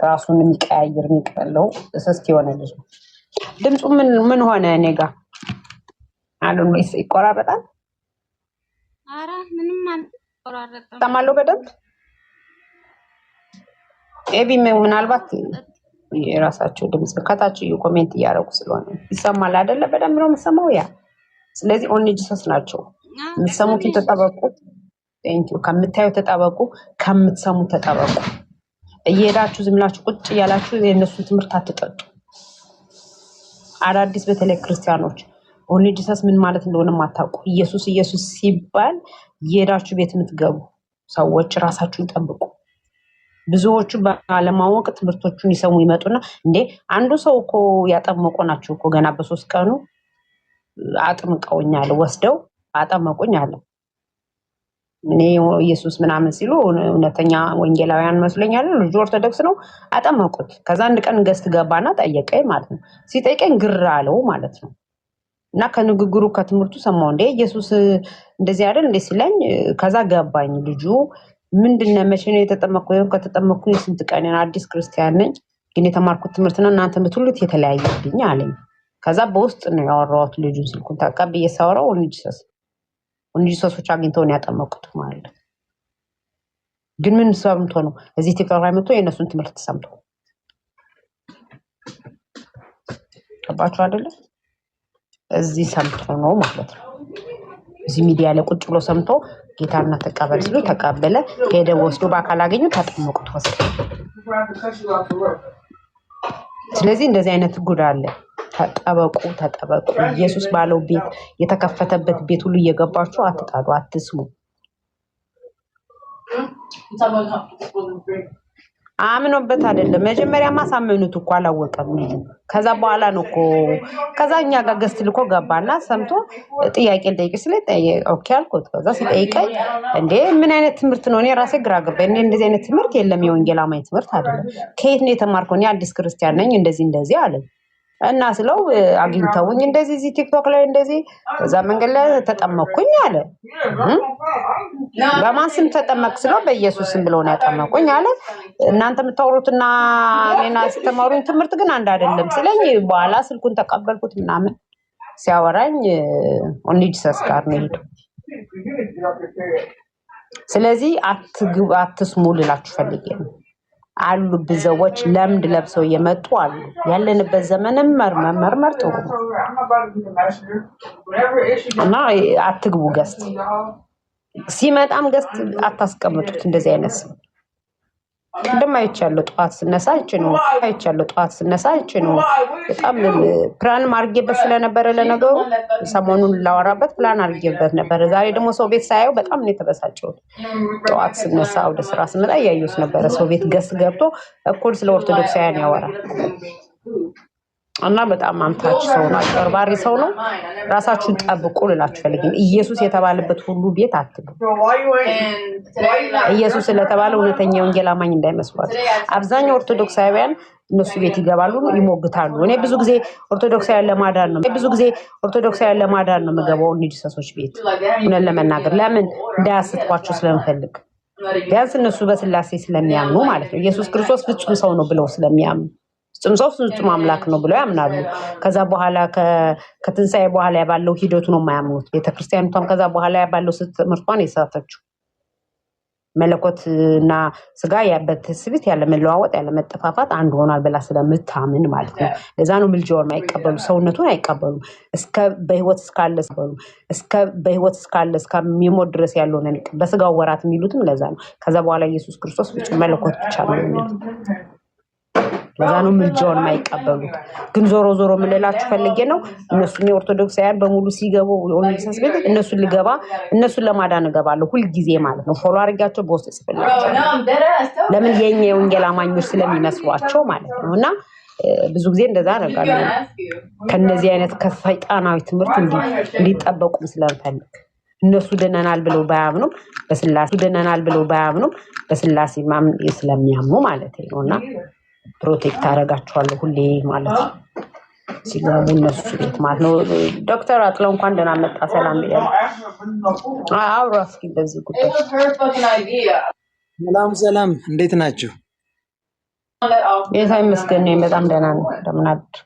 Speaker 5: ራሱን የሚቀያየር የሚቀለው እስስት የሆነ ልጅ ነው። ድምፁ ምን ሆነ? እኔ ጋር አሉን ወይስ ይቆራረጣል?
Speaker 4: ኧረ ምንም አልቆራረጠም።
Speaker 5: ሰማለሁ በደንብ ኤቢ ምናልባት የራሳቸው ድምፅ ከታች ኮሜንት እያደረጉ ስለሆነ ይሰማል አይደለ? በደንብ ነው የምሰማው ያ። ስለዚህ ኦንሊ ጂሰስ ናቸው። የምትሰሙትን ተጠበቁ። ቴንኪው። ከምታዩ ተጠበቁ፣ ከምትሰሙ ተጠበቁ። እየሄዳችሁ ዝም ብላችሁ ቁጭ እያላችሁ የእነሱን ትምህርት አትጠጡ። አዳዲስ በተለይ ክርስቲያኖች ኦንሊ ጂሰስ ምን ማለት እንደሆነ ማታውቁ ኢየሱስ ኢየሱስ ሲባል እየሄዳችሁ ቤት የምትገቡ ሰዎች ራሳችሁን ጠብቁ። ብዙዎቹ ባለማወቅ ትምህርቶቹን ይሰሙ ይመጡና እንዴ አንዱ ሰው እኮ ያጠመቁ ናቸው እኮ ገና በ3 ቀኑ አጥምቀውኛል ወስደው አጠመቁኝ አለ። እኔ ኢየሱስ ምናምን ሲሉ እውነተኛ ወንጌላውያን መስለኛል። ልጁ ኦርቶዶክስ ነው። አጠመቁት። ከዛ አንድ ቀን ገስት ገባና ጠየቀኝ ማለት ነው። ሲጠይቀኝ ግር አለው ማለት ነው። እና ከንግግሩ ከትምህርቱ ሰማው እንዴ ኢየሱስ እንደዚህ አይደል እንዴ ሲለኝ ከዛ ገባኝ። ልጁ ምንድነው መቼ ነው የተጠመቀው? ከተጠመቅኩ የስንት ቀን አዲስ ክርስቲያን ነኝ፣ ግን የተማርኩት ትምህርትና እናንተ የምትሉት የተለያየብኝ አለኝ። ከዛ በውስጥ ነው ያወራሁት። ልጁን ስልኩን ተቀብዬ ሳወራው ኦንሊ ጂሰሶች አግኝተው ነው ያጠመቁት ማለት ነው። ግን ምን ሰምቶ ነው እዚህ ቲክቶክ ላይ መጥቶ የእነሱን ትምህርት ሰምቶ ገባችሁ አይደለ? እዚህ ሰምቶ ነው ማለት ነው። እዚህ ሚዲያ ላይ ቁጭ ብሎ ሰምቶ ጌታና ተቀበል ሲሉ ተቀበለ። ሄደ ወስዶ በአካል አገኙ ተጠመቁት ወስዶ። ስለዚህ እንደዚህ አይነት ጉድ አለ። ተጠበቁ። ኢየሱስ ባለው ቤት የተከፈተበት ቤት ሁሉ እየገባችሁ አትጣሉ፣ አትስሙ። አምኖበት አይደለም። መጀመሪያ ማሳመኑት እኮ አላወቀም ልጁ። ከዛ በኋላ ነው እኮ ከዛ እኛ ጋር ገስት ልኮ ገባና ሰምቶ ጥያቄ ልጠይቅ ስለ ኦኬ አልኩት። ከዛ ሲጠይቀኝ እንዴ ምን አይነት ትምህርት ነው? እኔ ራሴ ግራ ገባኝ። እንደዚህ አይነት ትምህርት የለም፣ የወንጌል አማኝ ትምህርት አይደለም። ከየት ነው የተማርከው? እኔ አዲስ ክርስቲያን ነኝ እንደዚህ አለኝ። እና ስለው አግኝተውኝ እንደዚህ እዚህ ቲክቶክ ላይ እንደዚህ ከዛ መንገድ ላይ ተጠመቅኩኝ አለ። በማን ስም ተጠመቅ ስለው በኢየሱስ ስም ብለው ነው ያጠመቁኝ አለ። እናንተ የምታወሩትና እኔና አስተማሩኝ ትምህርት ግን አንድ አይደለም ስለኝ በኋላ ስልኩን ተቀበልኩት ምናምን ሲያወራኝ ኦንሊ ጂሰስ ጋር ነው ሄዱ። ስለዚህ አትስሙ ልላችሁ ፈልጌ ነው። አሉ ብዙዎች ለምድ ለብሰው የመጡ አሉ። ያለንበት ዘመንም መርመር ጥሩ ነው እና አትግቡ ገስት ሲመጣም ገስት አታስቀምጡት። እንደዚህ አይነት ሰው እንደማይቻለው ጠዋት ስነሳ ነው በጣም ፕላን ማርጌበት ስለነበረ ለነገሩ ሰሞኑን ላወራበት ፕላን አርጌበት ነበር። ዛሬ ደግሞ ሰው ቤት ሳየው በጣም ነው የተበሳጨሁት። ጠዋት ስነሳ ወደ ስራ ስመጣ እያየሁት ነበረ። ሰው ቤት ገስት ገብቶ እኩል ስለ ኦርቶዶክሳውያን ያወራል እና በጣም አምታች ሰው ነው፣ አጭበርባሪ ሰው ነው። ራሳችሁን ጠብቁ ልላችሁ ፈልግኝ። ኢየሱስ የተባለበት ሁሉ ቤት አትግቡ። ኢየሱስ ስለተባለ እውነተኛ ወንጌል አማኝ እንዳይመስሏችሁ። አብዛኛው ኦርቶዶክሳውያን እነሱ ቤት ይገባሉ፣ ይሞግታሉ። እኔ ብዙ ጊዜ ኦርቶዶክሳውያን ለማዳን ነው የምገባው ኦንሊ ጂሰሶች ቤት። እውነት ለመናገር ለምን እንዳያስትኳቸው ስለምፈልግ፣ ቢያንስ እነሱ በስላሴ ስለሚያምኑ ማለት ነው። ኢየሱስ ክርስቶስ ፍጹም ሰው ነው ብለው ስለሚያምኑ ፍጹም ሰው ፍጹም አምላክ ነው ብለው ያምናሉ። ከዛ በኋላ ከትንሣኤ በኋላ ባለው ሂደቱ ነው የማያምኑት። ቤተክርስቲያኒቷም ከዛ በኋላ ባለው ትምህርቷን የሳተችው መለኮትና ስጋ በትስብእት ያለ መለዋወጥ ያለ መጠፋፋት አንድ ሆኗል ብላ ስለምታምን ማለት ነው። ለዛ ነው ምልጃውን አይቀበሉ፣ ሰውነቱን አይቀበሉ። በህይወት እስካለ እስከሚሞት ድረስ ያለውን በስጋው ወራት የሚሉትም ለዛ ነው። ከዛ በኋላ ኢየሱስ ክርስቶስ ፍጹም መለኮት ብቻ ነው የሚሉት። ለዛ ነው ምልጃውን የማይቀበሉት። ግን ዞሮ ዞሮ ምልላችሁ ፈልጌ ነው እነሱን የኦርቶዶክሳውያን በሙሉ ሲገቡ ኦንሊሰስ ቤት እነሱን ለማዳን እገባለሁ ሁልጊዜ ማለት ነው። ፎሎ አድርጋቸው በውስጥ ጽፍላቸው ለምን የኛ የወንጌል አማኞች ስለሚመስሏቸው ማለት ነው። እና ብዙ ጊዜ እንደዛ አደርጋለሁ ከነዚህ አይነት ከሰይጣናዊ ትምህርት እንዲጠበቁ ስለምፈልግ እነሱ ድነናል ብለው ባያምኑም በስላሴ ስለሚያምኑ ማለት ነውና ፕሮቴክት አደርጋቸዋለሁ ሁሌ ማለት ነው ሲገቡ እነሱ ቤት ማለት ነው። ዶክተር አጥለው እንኳን ደህና መጣ። ሰላም ብያለሁ። አውራ እስኪ በዚህ ጉዳይ።
Speaker 9: ሰላም እንዴት ናችሁ?
Speaker 5: ጌታ ይመስገን በጣም ደህና ነኝ። እንደምን አድር?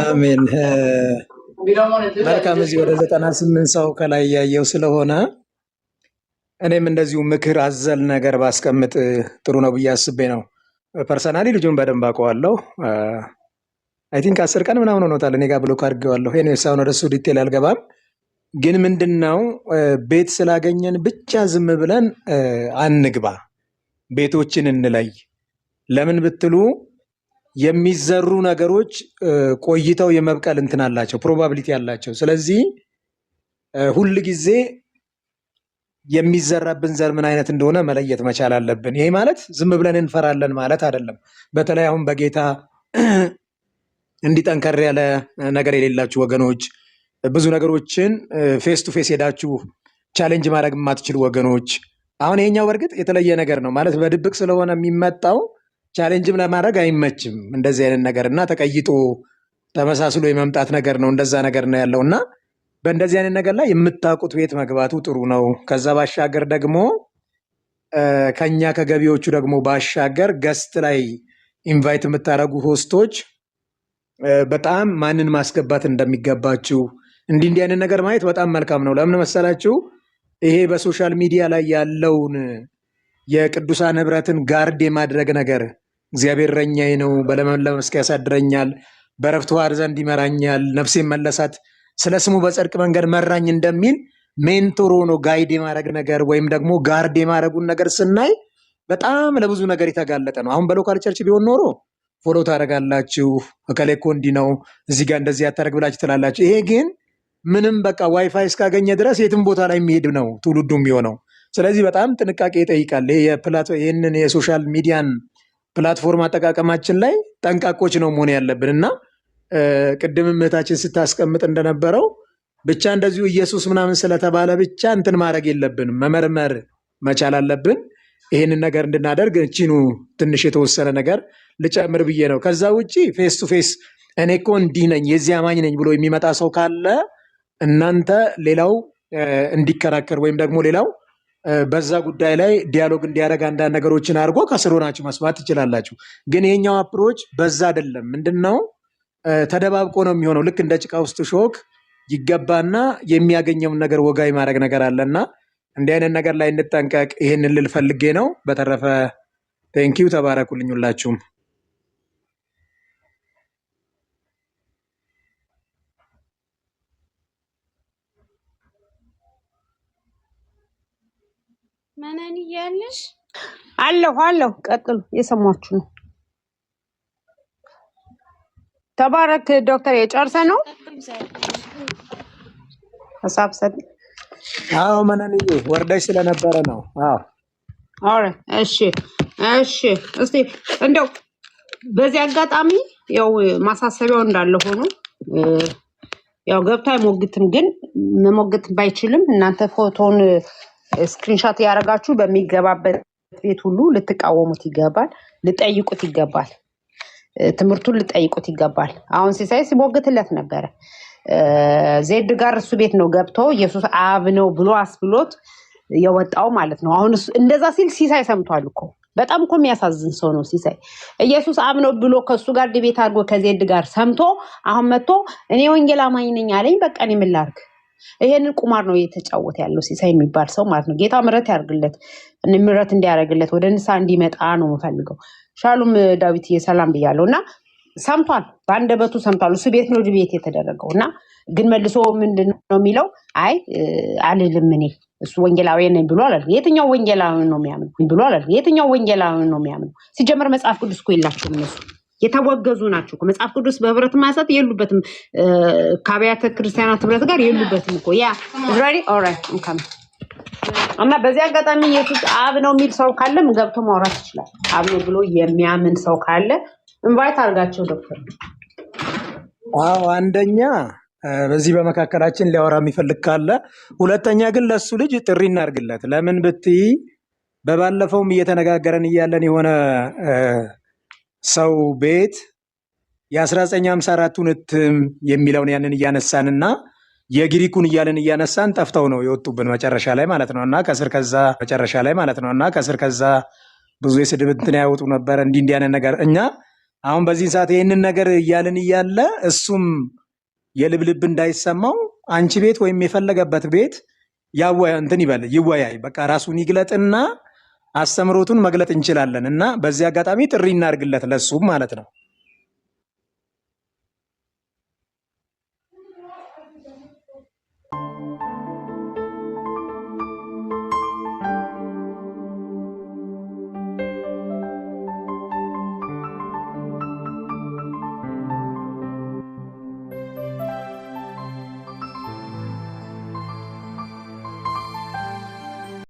Speaker 9: አሜን። መልካም። እዚህ ወደ 98 ሰው ከላይ ያየው ስለሆነ እኔም እንደዚሁ ምክር አዘል ነገር ባስቀምጥ ጥሩ ነው ብዬ አስቤ ነው። ፐርሰናሊ ልጁን በደንብ አውቀዋለሁ። አይ ቲንክ 10 ቀን ምናምን ሆኖታል እኔ ጋር ብሎክ አድርጌዋለሁ። ኤኒዌይስ አሁን ወደሱ ዲቴል አልገባም። ግን ምንድነው ቤት ስላገኘን ብቻ ዝም ብለን አንግባ፣ ቤቶችን እንለይ። ለምን ብትሉ የሚዘሩ ነገሮች ቆይተው የመብቀል እንትን አላቸው፣ ፕሮባቢሊቲ አላቸው። ስለዚህ ሁል ጊዜ የሚዘራብን ዘር ምን አይነት እንደሆነ መለየት መቻል አለብን። ይሄ ማለት ዝም ብለን እንፈራለን ማለት አይደለም። በተለይ አሁን በጌታ እንዲጠንከር ያለ ነገር የሌላችሁ ወገኖች፣ ብዙ ነገሮችን ፌስ ቱ ፌስ ሄዳችሁ ቻሌንጅ ማድረግ የማትችሉ ወገኖች፣ አሁን ይሄኛው በእርግጥ የተለየ ነገር ነው ማለት በድብቅ ስለሆነ የሚመጣው ቻሌንጅም ለማድረግ አይመችም። እንደዚህ አይነት ነገር እና ተቀይጦ ተመሳስሎ የመምጣት ነገር ነው። እንደዛ ነገር ነው ያለው እና በእንደዚህ አይነት ነገር ላይ የምታውቁት ቤት መግባቱ ጥሩ ነው። ከዛ ባሻገር ደግሞ ከኛ ከገቢዎቹ ደግሞ ባሻገር ገስት ላይ ኢንቫይት የምታደርጉ ሆስቶች በጣም ማንን ማስገባት እንደሚገባችሁ እንዲህ አይነት ነገር ማየት በጣም መልካም ነው። ለምን መሰላችሁ? ይሄ በሶሻል ሚዲያ ላይ ያለውን የቅዱሳን ህብረትን ጋርድ የማድረግ ነገር እግዚአብሔር እረኛዬ ነው፣ በለመለመ መስክ ያሳድረኛል፣ በዕረፍት ውኃ ዘንድ ይመራኛል፣ ነፍሴን መለሳት፣ ስለ ስሙ በጽድቅ መንገድ መራኝ እንደሚል ሜንቶር ሆኖ ጋይድ የማድረግ ነገር ወይም ደግሞ ጋርድ የማድረጉን ነገር ስናይ በጣም ለብዙ ነገር የተጋለጠ ነው። አሁን በሎካል ቸርች ቢሆን ኖሮ ፎሎ ታደርጋላችሁ፣ እከሌ እኮ እንዲህ ነው እዚህ ጋር እንደዚህ ያታደርግ ብላችሁ ትላላችሁ። ይሄ ግን ምንም በቃ ዋይፋይ እስካገኘ ድረስ የትም ቦታ ላይ የሚሄድ ነው ትውልዱ የሚሆነው። ስለዚህ በጣም ጥንቃቄ ይጠይቃል። ይህንን የሶሻል ሚዲያን ፕላትፎርም አጠቃቀማችን ላይ ጠንቃቆች ነው መሆን ያለብን እና ቅድም እህታችን ስታስቀምጥ እንደነበረው ብቻ እንደዚሁ ኢየሱስ ምናምን ስለተባለ ብቻ እንትን ማድረግ የለብንም፣ መመርመር መቻል አለብን። ይህንን ነገር እንድናደርግ እቺኑ ትንሽ የተወሰነ ነገር ልጨምር ብዬ ነው። ከዛ ውጭ ፌስ ቱ ፌስ እኔ እኮ እንዲህ ነኝ የዚህ አማኝ ነኝ ብሎ የሚመጣ ሰው ካለ እናንተ ሌላው እንዲከራከር ወይም ደግሞ ሌላው በዛ ጉዳይ ላይ ዲያሎግ እንዲያደርግ አንዳንድ ነገሮችን አድርጎ ከስር ሆናችሁ መስማት ትችላላችሁ። ግን ይሄኛው አፕሮች በዛ አይደለም። ምንድነው ተደባብቆ ነው የሚሆነው። ልክ እንደ ጭቃ ውስጥ ሾክ ይገባና የሚያገኘውን ነገር ወጋይ ማድረግ ነገር አለና እንዲህ አይነት ነገር ላይ እንጠንቀቅ። ይሄንን ልል ፈልጌ ነው። በተረፈ ቴንኪው፣ ተባረኩልኝ ሁላችሁም።
Speaker 4: መነን እያለሽ
Speaker 5: አለሁ ቀጥሉ፣ የሰማችሁ ነው። ተባረክ ዶክተር። የጨርሰ ነው ሀሳብ ሰጥ።
Speaker 9: አዎ መነንዬ ወርዳሽ ስለነበረ ነው። አዎ
Speaker 5: አረ እሺ። እስቲ እንደው በዚህ አጋጣሚ ያው ማሳሰቢያው እንዳለ ሆኖ ያው ገብታ አይሞግትም፣ ግን መሞግት ባይችልም እናንተ ፎቶን ስክሪንሾት ያደረጋችሁ በሚገባበት ቤት ሁሉ ልትቃወሙት ይገባል፣ ልጠይቁት ይገባል፣ ትምህርቱን ልጠይቁት ይገባል። አሁን ሲሳይ ሲሞግትለት ነበረ። ዜድ ጋር እሱ ቤት ነው ገብቶ ኢየሱስ አብ ነው ብሎ አስብሎት የወጣው ማለት ነው። አሁን እንደዛ ሲል ሲሳይ ሰምቷል እኮ። በጣም እኮ የሚያሳዝን ሰው ነው ሲሳይ። ኢየሱስ አብ ነው ብሎ ከሱ ጋር ዲቤት አድርጎ ከዜድ ጋር ሰምቶ አሁን መጥቶ እኔ ወንጌል አማኝ ነኝ አለኝ። በቃ እኔ ምን ላድርግ? ይሄንን ቁማር ነው እየተጫወተ ያለው ሲሳይ የሚባል ሰው ማለት ነው። ጌታ ምሕረት ያርግለት፣ ምሕረት እንዲያደርግለት ወደ ንስሐ እንዲመጣ ነው የምፈልገው። ሻሎም ዳዊት ሰላም ብያለሁ እና ሰምቷል፣ በአንደበቱ ሰምቷል። እሱ ቤት ነው ቤት የተደረገው እና ግን መልሶ ምንድን ነው የሚለው? አይ አልልም እኔ እሱ ወንጌላዊ ነኝ ብሎ አላልኩም። የትኛው ወንጌላዊ ነው የሚያምነው ብሎ አላልኩም። የትኛው ወንጌላዊ ነው የሚያምነው? ሲጀመር መጽሐፍ ቅዱስ እኮ የላቸውም እነሱ የተወገዙ ናቸው። መጽሐፍ ቅዱስ በህብረት ማሳት የሉበትም፣ ከአብያተ ክርስቲያናት ህብረት ጋር የሉበትም እኮ ያ እስራኤል ኦራይት እንካም እና በዚህ አጋጣሚ ኢየሱስ አብ ነው የሚል ሰው ካለም ገብቶ ማውራት ይችላል። አብ ነው ብሎ የሚያምን ሰው ካለ ኢንቫይት አድርጋቸው ዶክተር።
Speaker 9: አዎ አንደኛ በዚህ በመካከላችን ሊያወራ የሚፈልግ ካለ፣ ሁለተኛ ግን ለሱ ልጅ ጥሪ እናርግለት። ለምን ብትይ በባለፈውም እየተነጋገረን እያለን የሆነ ሰው ቤት የ1954ቱን እትም የሚለውን ያንን እያነሳንና የግሪኩን እያልን እያነሳን ጠፍተው ነው የወጡብን መጨረሻ ላይ ማለት ነው። እና ከስር ከዛ መጨረሻ ላይ ማለት ነው እና ከስር ከዛ ብዙ የስድብ እንትን ያወጡ ነበረ እንዲህ ያንን ነገር እኛ አሁን በዚህ ሰዓት ይህንን ነገር እያልን እያለ እሱም የልብልብ እንዳይሰማው አንቺ ቤት ወይም የፈለገበት ቤት እንትን ይበል ይወያይ፣ በቃ ራሱን ይግለጥና አስተምሮቱን መግለጥ እንችላለን። እና በዚህ አጋጣሚ ጥሪ እናርግለት ለሱም ማለት ነው።